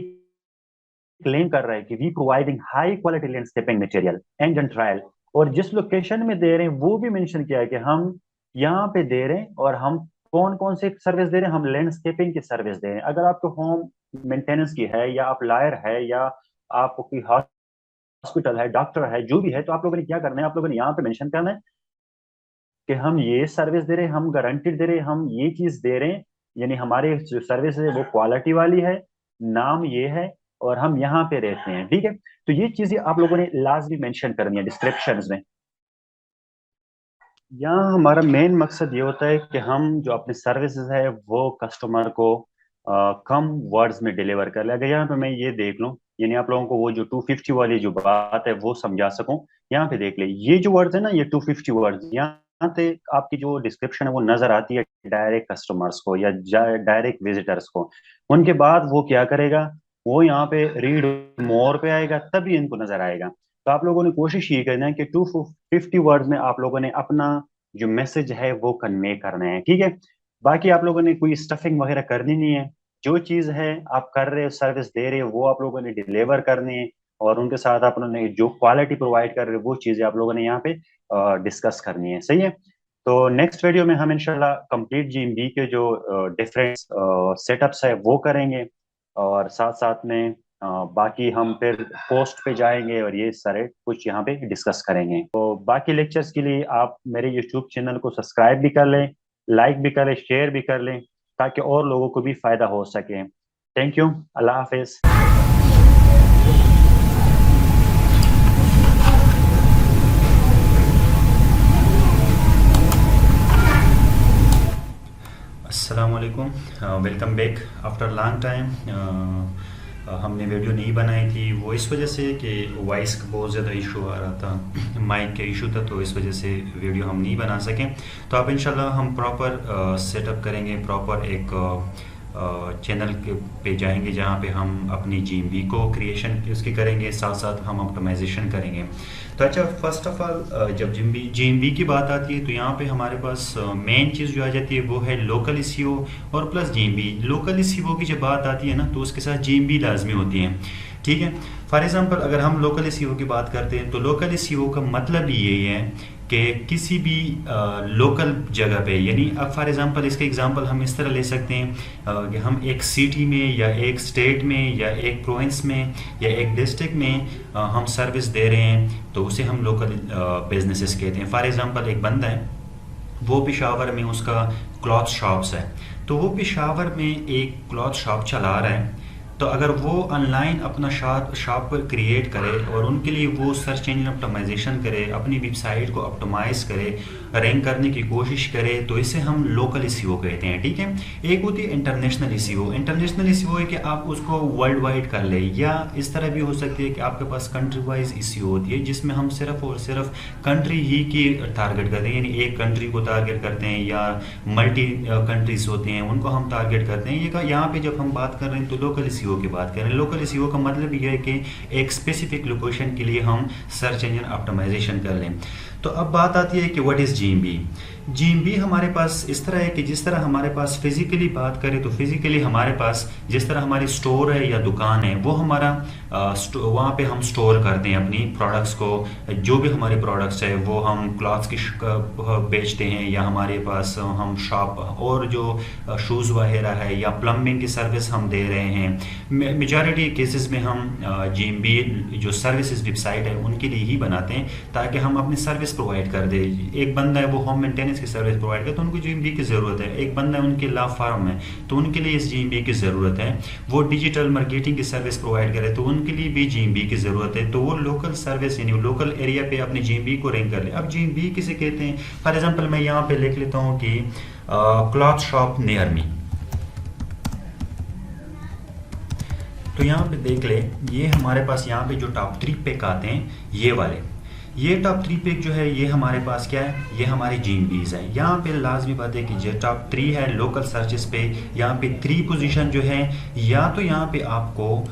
क्लेम कर रहा है कि we providing high quality landscaping material and and trial, और जिस लोकेशन में दे रहे हैं वो भी मेंशन किया है कि हम यहाँ पे दे रहे हैं और हम कौन कौन से सर्विस दे रहे हैं, हम लैंडस्केपिंग की सर्विस दे रहे हैं। अगर आपको होम मेंटेनेंस की है या आप लायर है या आपको कोई हॉस्पिटल है, डॉक्टर है, जो भी है, तो आप लोगों ने क्या करना है, आप लोगों ने यहाँ पे मेंशन करना है कि हम ये सर्विस दे रहे हैं, हम गारंटीड दे रहे हैं, हम ये चीज दे रहे हैं, यानी हमारे जो सर्विस है वो क्वालिटी वाली है, नाम ये है और हम यहाँ पे रहते हैं। ठीक है, तो ये चीजें आप लोगों ने लाजमी मेंशन करनी है डिस्क्रिप्शन में। यहाँ हमारा मेन मकसद ये होता है कि हम जो अपनी सर्विसेज है वो कस्टमर को कम वर्ड्स में डिलीवर कर ले। अगर यहाँ पे मैं ये देख लूँ, यानी आप लोगों को वो जो 250 वाली जो बात है वो समझा सकूं, यहाँ पे देख ले, ये जो वर्ड्स है ना, ये 250 वर्ड्स, यहाँ पे आपकी जो डिस्क्रिप्शन है वो नजर आती है डायरेक्ट कस्टमर्स को या डायरेक्ट विजिटर्स को। उनके बाद वो क्या करेगा, वो यहाँ पे रीड मोर पे आएगा, तभी इनको नजर आएगा। तो आप लोगों ने कोशिश ये करना है कि 250 वर्ड्स में आप लोगों ने अपना जो मैसेज है वो कन्वे करना है। ठीक है, बाकी आप लोगों ने कोई स्टफिंग वगैरह करनी नहीं है, जो चीज है आप कर रहे हो, सर्विस दे रहे हो, वो आप लोगों ने डिलीवर करनी है। और उनके साथ अपने जो क्वालिटी प्रोवाइड कर रहे हैं वो चीज़ें आप लोगों ने यहाँ पे डिस्कस करनी है। सही है। तो नेक्स्ट वीडियो में हम इंशाल्लाह कंप्लीट GMB के जो डिफरेंट सेटअप्स है वो करेंगे, और साथ साथ में बाकी हम फिर पोस्ट पे जाएंगे और ये सारे कुछ यहाँ पे डिस्कस करेंगे। तो बाकी लेक्चर्स के लिए आप मेरे यूट्यूब चैनल को सब्सक्राइब भी कर लें, लाइक भी करें, शेयर भी कर लें, ताकि और लोगों को भी फायदा हो सके। Thank you. अल्लाह हाफिज। अस्सलामुअलैकुम, welcome back after long time. हमने वीडियो नहीं बनाई थी, वो इस वजह से कि वॉइस का बहुत ज़्यादा इशू आ रहा था, माइक का इशू था, तो इस वजह से वीडियो हम नहीं बना सकें। तो अब इंशाल्लाह हम प्रॉपर सेटअप करेंगे, प्रॉपर एक चैनल पे जाएंगे जहाँ पे हम अपनी GMB को क्रिएशन उसकी करेंगे, साथ साथ हम ऑप्टिमाइजेशन करेंगे। तो अच्छा, फर्स्ट ऑफ ऑल जब GMB की बात आती है तो यहाँ पे हमारे पास मेन चीज़ जो आ जाती है वो है लोकल SEO और प्लस GMB। लोकल SEO की जब बात आती है ना तो उसके साथ GMB लाजमी होती है। ठीक है। फॉर एग्जांपल अगर हम लोकल SEO की बात करते हैं तो लोकल SEO का मतलब यही है कि किसी भी लोकल जगह पे, यानी अब फॉर एग्जांपल इसके एग्जांपल हम इस तरह ले सकते हैं कि हम एक सिटी में या एक स्टेट में या एक प्रोविंस में या एक डिस्ट्रिक्ट में हम सर्विस दे रहे हैं, तो उसे हम लोकल बिजनेसेस कहते हैं। फॉर एग्जांपल एक बंदा है, वो पेशावर में उसका क्लॉथ शॉप्स है, तो वो पेशावर में एक क्लॉथ शॉप चला रहा है, तो अगर वो ऑनलाइन अपना शॉप पर क्रिएट करे और उनके लिए वो सर्च इंजन ऑप्टिमाइजेशन करे, अपनी वेबसाइट को ऑप्टिमाइज करे, रैंक करने की कोशिश करे, तो इसे हम लोकल SEO कहते हैं। ठीक है। एक होती है इंटरनेशनल SEO। इंटरनेशनल SEO है कि आप उसको वर्ल्ड वाइड कर ले, या इस तरह भी हो सकती है कि आपके पास कंट्री वाइज SEO होती है जिसमें हम सिर्फ और सिर्फ कंट्री ही की टारगेट करते हैं, यानी एक कंट्री को टारगेट करते हैं, या मल्टी कंट्रीज होते हैं उनको हम टारगेट करते हैं। ये यहाँ पे जब हम बात कर रहे हैं तो लोकल SEO की बात करें। लोकल SEO का मतलब यह है कि एक स्पेसिफिक लोकेशन के लिए हम सर्च इंजन ऑप्टिमाइजेशन कर लें। तो अब बात आती है कि व्हाट इज GMB हमारे पास इस तरह है कि जिस तरह हमारे पास फिजिकली बात करें तो फिजिकली हमारे पास जिस तरह हमारी स्टोर है या दुकान है, वो हमारा वहाँ पे हम स्टोर करते हैं अपनी प्रोडक्ट्स को। जो भी हमारे प्रोडक्ट्स है वो हम क्लॉथ्स की बेचते हैं, या हमारे पास हम शॉप और जो शूज़ वगैरह है या प्लम्बिंग की सर्विस हम दे रहे हैं। मेजॉरिटी केसेस में हम GMB जो सर्विसेज वेबसाइट है उनके लिए ही बनाते हैं, ताकि हम अपनी सर्विस प्रोवाइड कर दे। एक बंदा है वो होम मेंटेनेंस की सर्विस प्रोवाइड करे तो उनको GMB की ज़रूरत है। एक बंदा है उनके लॉ फार्म है तो उनके लिए इस GMB की ज़रूरत है। वो डिजिटल मार्केटिंग की सर्विस प्रोवाइड करे तो उनके लिए भी GMB की ज़रूरत है। तो वो लोकल सर्विस यानी लोकल एरिया पे अपने GMB को रैंक कर ले। अब GMB किसे कहते हैं? फॉर एग्जाम्पल मैं यहाँ पे लिख लेता हूँ कि क्लॉथ शॉप नियर मी। तो यहाँ पे देख ले, ये हमारे पास यहाँ पे जो टॉप 3 पिक आते हैं ये वाले, ये टॉप 3 पिक जो है ये हमारे पास क्या है, ये हमारे GMBs है। यहाँ पे लाजमी बात है कि जो टॉप 3 है लोकल सर्चेस पे, यहाँ पे 3 पोजीशन जो है, या तो यहाँ पे आपको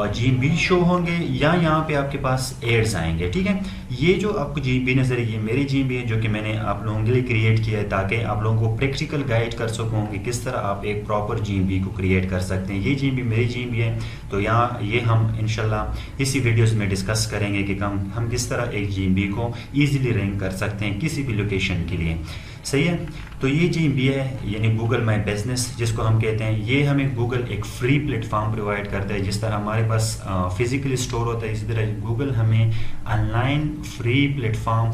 GMB शो होंगे या यहाँ पे आपके पास एड्स आएंगे। ठीक है। ये जो आपको GMB नजर है ये मेरी GMB है जो कि मैंने आप लोगों के लिए क्रिएट किया है, ताकि आप लोगों को प्रैक्टिकल गाइड कर सकूँ कि किस तरह आप एक प्रॉपर GMB को क्रिएट कर सकते हैं। ये GMB मेरी GMB है। तो यहाँ ये हम इंशाल्लाह इसी वीडियोस में डिस्कस करेंगे कि हम किस तरह एक GMB को ईजिली रैंक कर सकते हैं किसी भी लोकेशन के लिए। सही है। तो ये GMB है यानी गूगल माई बिजनेस जिसको हम कहते हैं। ये हमें गूगल एक फ्री प्लेटफॉर्म प्रोवाइड करता है। जिस तरह हमारे पास फिजिकल स्टोर होता है, इसी तरह गूगल हमें online free platform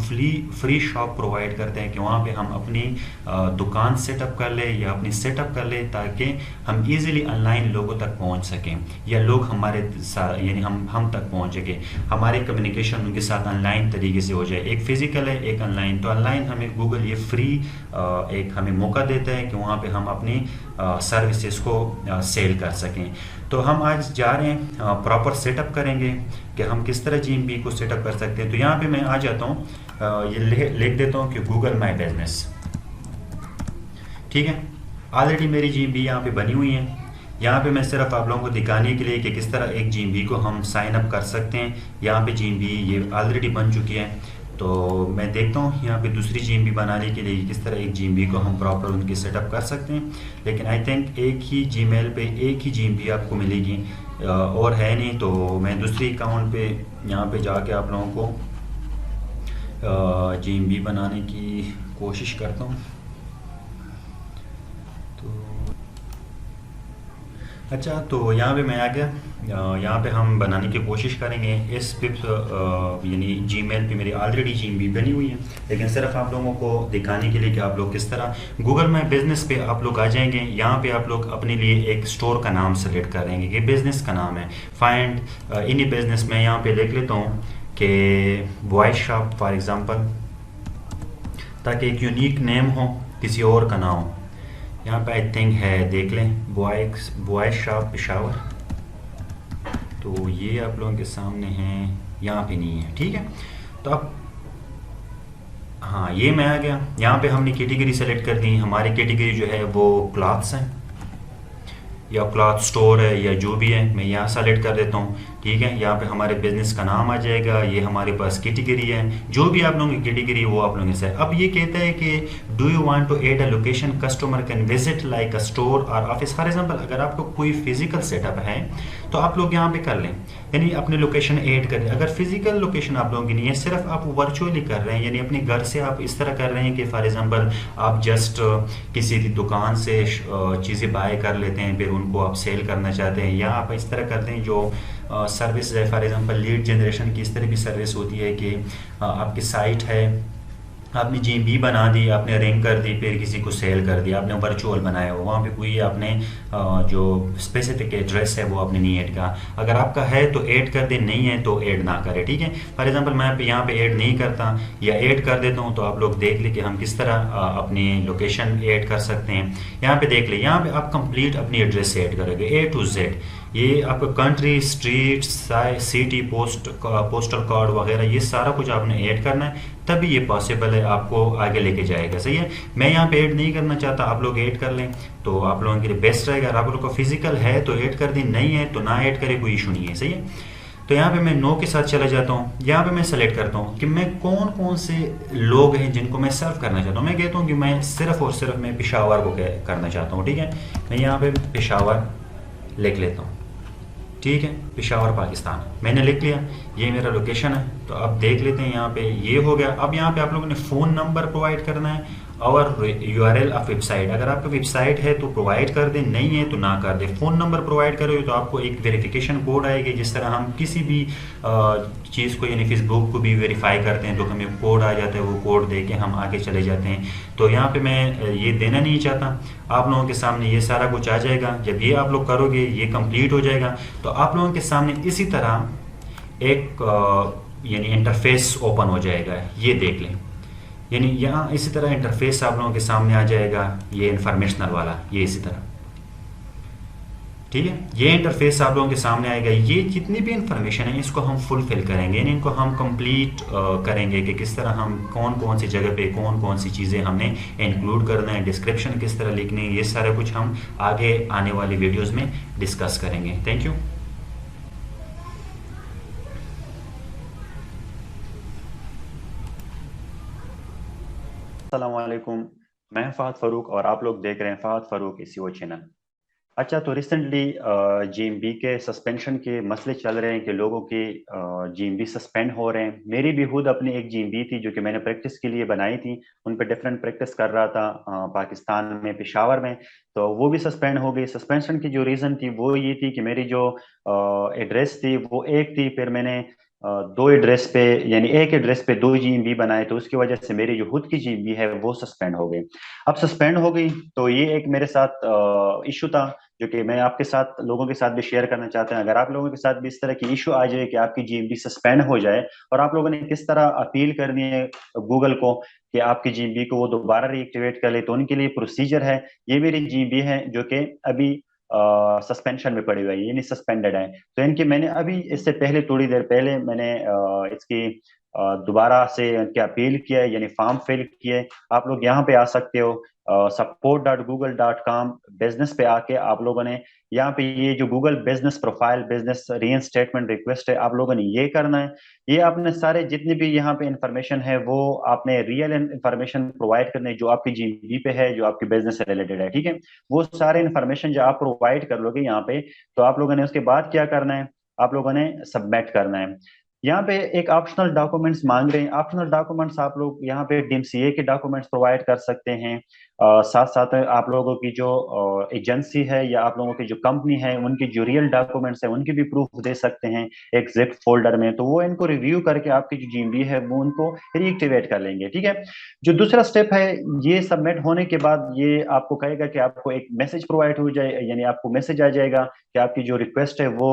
free shop provide करते हैं कि वहाँ पे हम अपनी दुकान सेटअप कर ले या अपनी सेटअप कर ले, ताकि हम इजीली ऑनलाइन लोगों तक पहुँच सकें या लोग हमारे साथ यानी हम तक पहुँच सकें, हमारी कम्युनिकेशन उनके साथ ऑनलाइन तरीके से हो जाए। एक फिजिकल है एक ऑनलाइन। तो ऑनलाइन हमें गूगल ये फ्री एक हमें मौका देता है कि वहाँ पे हम अपनी सर्विसेज को सेल कर सकें। तो हम आज जा रहे हैं प्रॉपर सेटअप करेंगे कि हम किस तरह GMB को सेटअप कर सकते हैं। तो यहाँ पे मैं आ जाता हूँ, ये लिख देता हूँ कि गूगल माई बिजनेस। ठीक है। ऑलरेडी मेरी GMB यहाँ पे बनी हुई है। यहाँ पे मैं सिर्फ आप लोगों को दिखाने के लिए कि किस तरह एक GMB को हम साइन अप कर सकते हैं। यहाँ पे GMB ये ऑलरेडी बन चुकी है। तो मैं देखता हूँ यहाँ पे दूसरी GMB बनाने के लिए किस तरह एक GMB को हम प्रॉपर उनकी सेटअप कर सकते हैं। लेकिन आई थिंक एक ही जीमेल पे एक ही GMB आपको मिलेगी, और है नहीं, तो मैं दूसरी अकाउंट पे यहाँ पे जाके आप लोगों को GMB बनाने की कोशिश करता हूँ। तो अच्छा, तो यहाँ पे मैं आ गया। यहाँ पे हम बनाने की कोशिश करेंगे। इस पे यानी जीमेल पे मेरी ऑलरेडी GMB बनी हुई है, लेकिन सिर्फ आप लोगों को दिखाने के लिए कि आप लोग किस तरह गूगल माई बिजनेस पे आप लोग आ जाएंगे। यहाँ पे आप लोग अपने लिए एक स्टोर का नाम सेलेक्ट करेंगे कि बिजनेस का नाम है फाइंड इन बिजनेस। में यहाँ पे लिख लेता हूँ कि वॉइस शॉप फॉर एग्ज़ाम्पल, ताकि एक यूनिक नेम हो, किसी और का ना हो। यहाँ पे आई थिंक है, देख लें, बॉयज़ शॉप पेशावर। तो ये आप लोगों के सामने है, यहाँ पे नहीं है, ठीक है। तो अब हाँ, ये मैं आ गया। यहाँ पे हमने कैटेगरी सेलेक्ट कर दी। हमारी कैटेगरी जो है वो क्लॉथ्स हैं या क्लॉथ स्टोर है या जो भी है, मैं यहाँ सेलेक्ट कर देता हूँ, ठीक है। यहाँ पे हमारे बिजनेस का नाम आ जाएगा। ये हमारे पास कैटेगरी है, जो भी आप लोगों की कैटेगरी है वो आप लोगों से। अब ये कहता है कि do you want to add a location customer can visit like a store और ऑफिस। फॉर एग्जांपल, अगर आपको कोई फिजिकल सेटअप है तो आप लोग यहाँ पे कर लें, यानी अपनी लोकेशन ऐड करें। अगर फिजिकल लोकेशन आप लोगों की नहीं है, सिर्फ आप वर्चुअली कर रहे हैं, यानी अपने घर से आप इस तरह कर रहे हैं कि फॉर एग्जांपल आप जस्ट किसी की दुकान से चीज़ें बाय कर लेते हैं, फिर उनको आप सेल करना चाहते हैं, या आप इस तरह करते हैं जो सर्विस है, फॉर एग्जांपल लीड जनरेशन की इस तरह की सर्विस होती है कि आपकी साइट है, आपने GMB बना दी, आपने रिंग कर दी, फिर किसी को सेल कर दिया, आपने वर्चुअल बनाया हो, वहाँ पे कोई आपने जो स्पेसिफिक एड्रेस है वो आपने नहीं ऐड करा। अगर आपका है तो ऐड कर दे, नहीं है तो ऐड ना करें, ठीक है। फॉर एग्जांपल मैं यहाँ पे ऐड नहीं करता या ऐड कर देता हूँ, तो आप लोग देख ले कि हम किस तरह अपनी लोकेशन ऐड कर सकते हैं। यहाँ पे देख ले, यहाँ पे आप कंप्लीट अपनी एड्रेस ऐड करोगे A to Z। ये आपका country, street, city, postal code वगैरह ये सारा कुछ आपने ऐड करना है, तभी ये पॉसिबल है, आपको आगे लेके जाएगा, सही है। मैं यहाँ पे ऐड नहीं करना चाहता, आप लोग ऐड कर लें तो आप लोगों के लिए बेस्ट रहेगा। अगर आप लोगों को फिजिकल है तो ऐड कर दें, नहीं है तो ना ऐड करें, कोई इशू नहीं है, सही है। तो यहाँ पे मैं नो के साथ चला जाता हूँ। यहाँ पे मैं सेलेक्ट करता हूँ कि मैं कौन कौन से लोग हैं जिनको मैं सर्व करना चाहता हूँ। मैं कहता हूँ कि मैं सिर्फ और सिर्फ मैं पेशावर को करना चाहता हूँ, ठीक है। मैं यहाँ पे पेशावर लिख लेता हूँ, ठीक है, पेशावर पाकिस्तान मैंने लिख लिया। ये मेरा लोकेशन है। तो अब देख लेते हैं, यहाँ पे ये हो गया। अब यहाँ पे आप लोगों ने फ़ोन नंबर प्रोवाइड करना है और URL ऑफ वेबसाइट। अगर आपका वेबसाइट है तो प्रोवाइड कर दें, नहीं है तो ना कर दें। फ़ोन नंबर प्रोवाइड करोगे तो आपको एक वेरिफिकेशन कोड आएगी, जिस तरह हम किसी भी चीज़ को यानी फेसबुक को भी वेरीफाई करते हैं तो हमें कोड आ जाता है, वो कोड दे के हम आगे चले जाते हैं। तो यहाँ पे मैं ये देना नहीं चाहता। आप लोगों के सामने ये सारा कुछ आ जाएगा। जब ये आप लोग करोगे, ये कंप्लीट हो जाएगा, तो आप लोगों के सामने इसी तरह एक यानी इंटरफेस ओपन हो जाएगा। ये देख लें, यानी यहाँ इसी तरह इंटरफेस आप लोगों के सामने आ जाएगा, ये इंफॉर्मेशनल वाला, ये इसी तरह, ठीक है। ये इंटरफेस आप लोगों के सामने आएगा। ये जितनी भी इंफॉर्मेशन है इसको हम फुलफिल करेंगे, यानी इनको हम कंप्लीट करेंगे कि किस तरह हम कौन कौन सी जगह पे कौन कौन सी चीज़ें हमने इंक्लूड करना है, डिस्क्रिप्शन किस तरह लिखनी है, ये सारा कुछ हम आगे आने वाली वीडियोज़ में डिस्कस करेंगे। Thank you. अस्सलाम वालेकुम, मैं फ़हद फ़ारूक और आप लोग देख रहे हैं फ़हद फ़ारूक SEO चैनल। अच्छा, तो रिसेंटली GMB के सस्पेंशन के मसले चल रहे हैं कि लोगों की GMB सस्पेंड हो रहे हैं। मेरी भी खुद अपनी एक GMB थी जो कि मैंने प्रैक्टिस के लिए बनाई थी, उन पे डिफरेंट प्रैक्टिस कर रहा था पाकिस्तान में, पेशावर में, तो वो भी सस्पेंड हो गई। सस्पेंशन की जो रीज़न थी वो ये थी कि मेरी जो एड्रेस थी वो एक थी, फिर मैंने दो एड्रेस पे यानी एक एड्रेस पे दो GMB बनाए, तो उसकी वजह से मेरी जो खुद की GMB है वो सस्पेंड हो गई। अब सस्पेंड हो गई तो ये एक मेरे साथ इशू था जो कि मैं आपके साथ लोगों के साथ भी शेयर करना चाहते हैं। अगर आप लोगों के साथ भी इस तरह की इशू आ जाए कि आपकी GMB सस्पेंड हो जाए और आप लोगों ने किस तरह अपील करनी है गूगल को कि आपकी GMB को वो दोबारा रीएक्टिवेट कर ले, तो उनके लिए प्रोसीजर है। ये मेरी GMB है जो कि अभी सस्पेंशन में पड़ी हुई है, यानी सस्पेंडेड है। तो इनकी मैंने अभी इससे पहले थोड़ी देर पहले मैंने इसकी दोबारा से क्या अपील किया है, यानी फॉर्म फिल किए, आप लोग यहाँ पे आ सकते हो। support.google.com बिजनेस पे आके आप लोगों ने यहाँ पे ये जो Google business profile business reinstatement request है, आप लोगों ने ये करना है। ये आपने सारे जितनी भी यहाँ पे इंफॉर्मेशन है वो आपने रियल इंफॉर्मेशन प्रोवाइड करने, जो आपकी जीबी पे है, जो आपकी बिजनेस से रिलेटेड है, ठीक है। वो सारे इंफॉर्मेशन जो आप प्रोवाइड कर लोगे यहाँ पे, तो आप लोगों ने उसके बाद क्या करना है, आप लोगों ने सबमिट करना है। यहाँ पे एक ऑप्शनल डॉक्यूमेंट्स मांग रहे हैं। ऑप्शनल डॉक्यूमेंट्स आप लोग यहाँ पे डीएमसीए के डॉक्यूमेंट्स प्रोवाइड कर सकते हैं। साथ साथ आप लोगों की जो एजेंसी है या आप लोगों की जो कंपनी है, उनकी जो रियल डॉक्यूमेंट्स है उनकी भी प्रूफ दे सकते हैं एक जिप फोल्डर में। तो वो इनको रिव्यू करके आपकी जो जीएमबी है वो उनको रीएक्टिवेट कर लेंगे, ठीक है। जो दूसरा स्टेप है, ये सबमिट होने के बाद ये आपको कहेगा कि आपको एक मैसेज प्रोवाइड हो जाए, यानी आपको मैसेज आ जाएगा कि आपकी जो रिक्वेस्ट है वो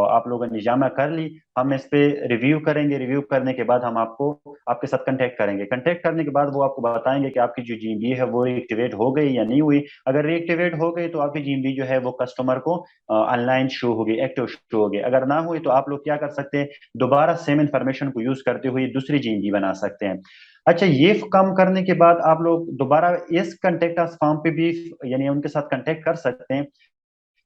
आप लोगों ने जमा कर ली। हम इस पे रिव्यू करेंगे, रिव्यू करने के बाद हम आपको आपके साथ कांटेक्ट करेंगे। कांटेक्ट करने के बाद वो आपको बताएंगे कि आपकी जो जीएमबी है वो रीएक्टिवेट हो गई या नहीं हुई। अगर रीएक्टिवेट हो गई तो आपकी जीएमबी जो है वो कस्टमर को ऑनलाइन शो होगी, एक्टिव शो होगी। अगर ना हुई तो आप लोग क्या कर सकते हैं, दोबारा सेम इंफॉर्मेशन को यूज करते हुए दूसरी जीएमबी बना सकते हैं। अच्छा, ये काम करने के बाद आप लोग दोबारा इस कंटेक्ट अस फॉर्म पे भी यानी उनके साथ कांटेक्ट कर सकते हैं।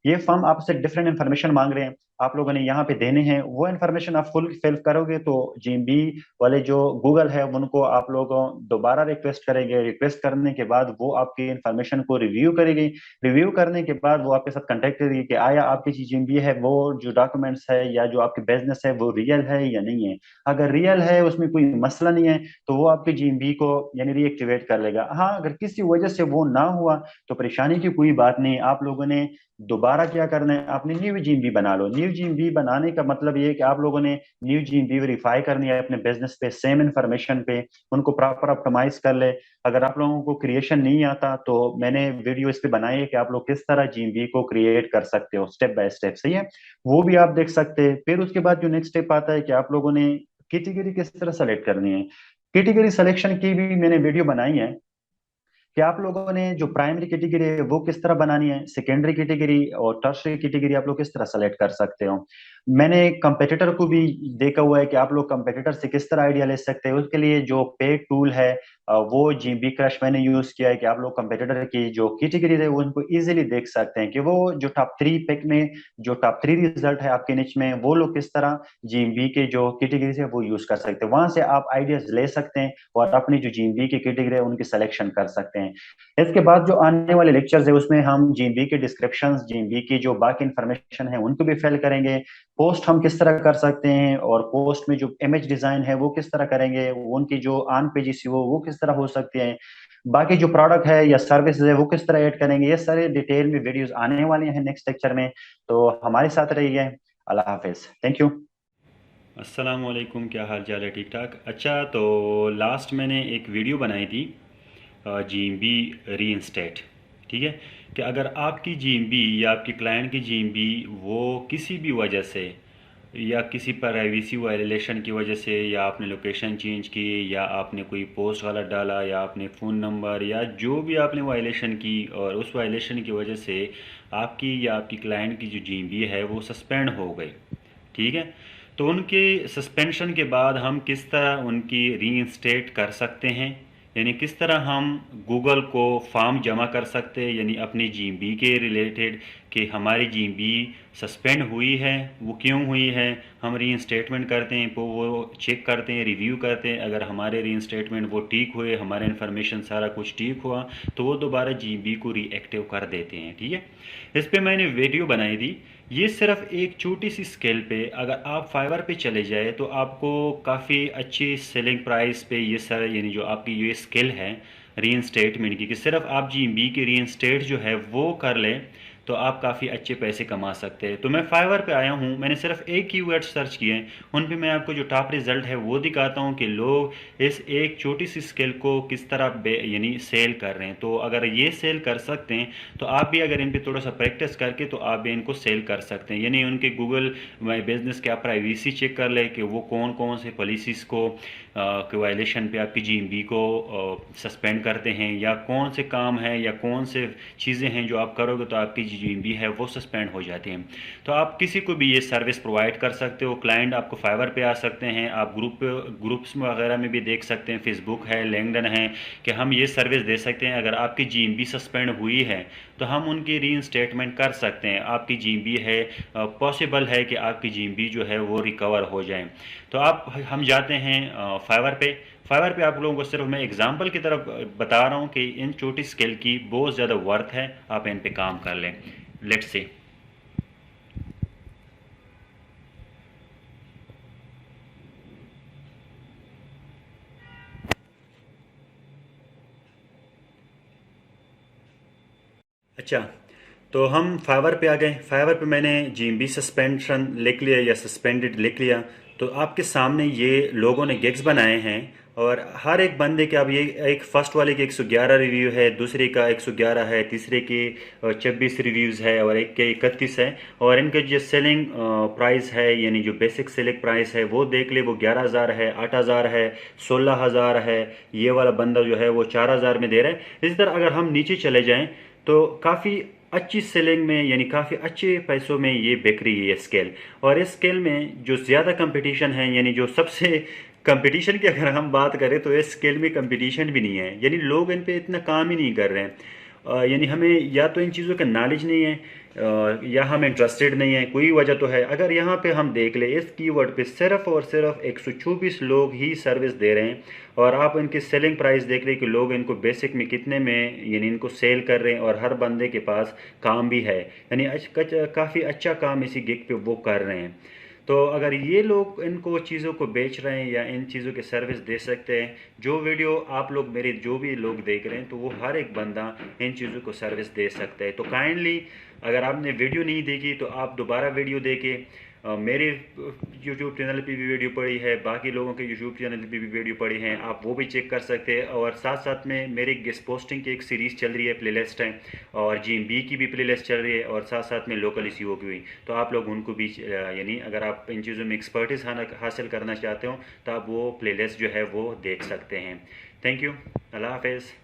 ये फॉर्म आपसे डिफरेंट इन्फॉर्मेशन मांग रहे हैं, आप लोगों ने यहाँ पे देने हैं। वो इन्फॉर्मेशन आप फुल फिल करोगे तो जीएमबी वाले जो गूगल है उनको आप लोग दोबारा रिक्वेस्ट करेंगे। रिक्वेस्ट करने के बाद वो आपकी इन्फॉर्मेशन को रिव्यू करेगी। रिव्यू करने के बाद वो आपके साथ कांटेक्ट करेगी कि आया आपकी जो जीएमबी है वो जो डॉक्यूमेंट्स है या जो आपकी बिजनेस है वो रियल है या नहीं है। अगर रियल है, उसमें कोई मसला नहीं है, तो वो आपकी जीएमबी को यानी रीएक्टिवेट कर लेगा। हाँ, अगर किसी वजह से वो ना हुआ तो परेशानी की कोई बात नहीं। आप लोगों ने दोबारा क्या करना है, आपने न्यू जीएमबी बना लो। न्यू जीएमबी बनाने का मतलब ये है कि आप लोगों ने न्यू जीएमबी वेरीफाई करनी है अपने बिजनेस पे, सेम इंफॉर्मेशन पे, उनको प्रॉपर ऑप्टिमाइज कर ले। अगर आप लोगों को क्रिएशन नहीं आता तो मैंने वीडियो इस पे बनाई है कि आप लोग किस तरह जीएमबी को क्रिएट कर सकते हो स्टेप बाय स्टेप, सही है। वो भी आप देख सकते हैं। फिर उसके बाद जो नेक्स्ट स्टेप आता है कि आप लोगों ने कैटेगरी किस तरह सेलेक्ट करनी है। कैटेगरी सिलेक्शन की भी मैंने वीडियो बनाई है कि आप लोगों ने जो प्राइमरी कैटेगरी है वो किस तरह बनानी है, सेकेंडरी कैटेगरी और टर्शियरी कैटेगरी आप लोग किस तरह सेलेक्ट कर सकते हो। मैंने कंपेटिटर को भी देखा हुआ है कि आप लोग कंपेटिटर से किस तरह आइडिया ले सकते हैं। उसके लिए जो पेड टूल है वो जीबी क्रश मैंने यूज किया है कि आप लोग कंपेटिटर की जो कैटेगरी है वो उनको इजीली देख सकते हैं कि वो जो टॉप 3 पिक में जो टॉप 3 रिजल्ट है आपके निच में, वो लोग किस तरह जीबी के जो कैटेगरी है वो यूज कर सकते हैं। वहां से आप आइडियाज ले सकते हैं और अपनी जो जीबी की कैटेगरी है उनकी सिलेक्शन कर सकते हैं। इसके बाद जो आने वाले लेक्चर्स है उसमें हम जीबी के डिस्क्रिप्शन, जीबी की जो बाकी इंफॉर्मेशन है उनको भी फिल करेंगे। पोस्ट हम किस तरह कर सकते हैं और पोस्ट में जो इमेज डिजाइन है वो किस तरह करेंगे, उनकी जो ऑन पेजेस वो किस तरह हो सकती है, बाकी जो प्रोडक्ट है या सर्विसेज है वो किस तरह ऐड करेंगे। ये सारे डिटेल में वीडियोस आने वाले हैं नेक्स्ट लेक्चर में, तो हमारे साथ रहिए। अल्लाह हाफिज, थैंक यू। अस्सलाम वालेकुम, क्या हाल चाल है? ठीक ठाक। अच्छा, तो लास्ट मैंने एक वीडियो बनाई थी जीएमबी रीइंस्टेट, ठीक है। कि अगर आपकी जीएमबी या आपकी क्लाइंट की जीएमबी वो किसी भी वजह से या किसी प्राइवेसी वायलेशन की वजह से, या आपने लोकेशन चेंज की, या आपने कोई पोस्ट गलत डाला, या आपने फ़ोन नंबर, या जो भी आपने वायलेशन की और उस वायलेशन की वजह से आपकी या आपकी क्लाइंट की जो जीएमबी है वो सस्पेंड हो गई, ठीक है। तो उनके सस्पेंशन के बाद हम किस तरह उनकी रीइंस्टेट कर सकते हैं, यानी किस तरह हम गूगल को फॉर्म जमा कर सकते हैं, यानी अपनी जीएमबी के रिलेटेड कि हमारी जीएमबी सस्पेंड हुई है, वो क्यों हुई है। हम रीइंस्टेटमेंट करते हैं, वो चेक करते हैं, रिव्यू करते हैं। अगर हमारे रीइंस्टेटमेंट वो ठीक हुए, हमारा इन्फॉर्मेशन सारा कुछ ठीक हुआ, तो वो दोबारा जीएमबी को रीएक्टिव कर देते हैं, ठीक है। इस पर मैंने वीडियो बनाई थी। ये सिर्फ एक छोटी सी स्केल पे, अगर आप फाइवर पे चले जाए तो आपको काफ़ी अच्छी सेलिंग प्राइस पे ये सर, यानी जो आपकी ये स्किल है रीइंस्टेटमेंट की, कि सिर्फ आप जीएमबी की रीइंस्टेट जो है वो कर लें तो आप काफ़ी अच्छे पैसे कमा सकते हैं। तो मैं फाइवर पे आया हूँ, मैंने सिर्फ एक कीवर्ड सर्च किए हैं, उन पे मैं आपको जो टॉप रिजल्ट है वो दिखाता हूँ कि लोग इस एक छोटी सी स्किल को किस तरह यानी सेल कर रहे हैं। तो अगर ये सेल कर सकते हैं तो आप भी अगर इन पे थोड़ा सा प्रैक्टिस करके तो आप भी इनको सेल कर सकते हैं। यानी उनके गूगल माई बिजनेस के आप प्राइवेसी चेक कर ले कि वो कौन कौन से पॉलिसीज़ को के वायलेशन पे आपकी जीएमबी को सस्पेंड करते हैं, या कौन से काम है या कौन से चीज़ें हैं जो आप करोगे तो आपकी GMB है वो सस्पेंड हो जाती है। तो आप किसी को भी ये सर्विस प्रोवाइड कर सकते हो। क्लाइंट आपको फाइवर पे आ सकते हैं, आप ग्रुप्स वगैरह में भी देख सकते हैं, फेसबुक है, लिंक्डइन है, कि हम ये सर्विस दे सकते हैं। अगर आपकी GMB सस्पेंड हुई है तो हम उनकी रीइंस्टेटमेंट कर सकते हैं। आपकी GMB है, पॉसिबल है कि आपकी GMB जो है वो रिकवर हो जाए। तो हम जाते हैं फाइवर पे आप लोगों को सिर्फ मैं एग्जांपल की तरफ बता रहा हूँ कि इन छोटी स्केल की बहुत ज़्यादा वर्थ है, आप इन पे काम कर लें। लेट्स से अच्छा, तो हम फाइवर पे आ गए। फाइवर पे मैंने GMB सस्पेंशन लिख लिया या सस्पेंडेड लिख लिया। तो आपके सामने ये लोगों ने गिग्स बनाए हैं और हर एक बंदे के अब ये एक फर्स्ट वाले के 111 रिव्यू है, दूसरे का 111 है, तीसरे के 26 रिव्यूज़ है और एक के 31 है। और इनके जो सेलिंग प्राइस है यानी जो बेसिक सेलिंग प्राइस है वो देख ले, वो 11,000 है, 8,000 है, 16,000 है। ये वाला बंदा जो है वो 4,000 में दे रहा है। इसी तरह अगर हम नीचे चले जाएं तो काफ़ी अच्छी सेलिंग में यानी काफ़ी अच्छे पैसों में ये बिक रही है ये स्केल। और इस स्केल में जो ज़्यादा कंपटीशन है यानी जो सबसे कंपटीशन की अगर हम बात करें तो इस स्केल में कंपटीशन भी नहीं है, यानी लोग इन पे इतना काम ही नहीं कर रहे हैं। यानी हमें या तो इन चीज़ों का नॉलेज नहीं है या हम इंटरेस्टेड नहीं है, कोई वजह तो है। अगर यहाँ पे हम देख ले इस कीवर्ड पे सिर्फ और सिर्फ 124 लोग ही सर्विस दे रहे हैं और आप इनकी सेलिंग प्राइस देख रहे हैं कि लोग इनको बेसिक में कितने में यानी इनको सेल कर रहे हैं और हर बंदे के पास काम भी है, यानी काफ़ी अच्छा काम इसी गिग पे वो कर रहे हैं। तो अगर ये लोग इनको चीज़ों को बेच रहे हैं या इन चीज़ों की सर्विस दे सकते हैं, जो वीडियो आप लोग मेरे जो भी लोग देख रहे हैं तो वो हर एक बंदा इन चीज़ों को सर्विस दे सकता है। तो काइंडली अगर आपने वीडियो नहीं देखी तो आप दोबारा वीडियो देखे। मेरे यूट्यूब चैनल पे भी वीडियो पड़ी है, बाकी लोगों के यूट्यूब चैनल पे भी वीडियो पड़ी हैं, आप वो भी चेक कर सकते हैं। और साथ साथ में मेरी गेस्ट पोस्टिंग की एक सीरीज़ चल रही है, प्लेलिस्ट है, और GMB की भी प्लेलिस्ट चल रही है और साथ साथ में लोकल SEO की भी। तो आप लोग उनको भी यानी अगर आप इन चीज़ों में एक्सपर्टीज़ हासिल करना चाहते हो तो आप वो प्लेलिस्ट जो है वो देख सकते हैं। थैंक यू, अल्लाह हाफिज़।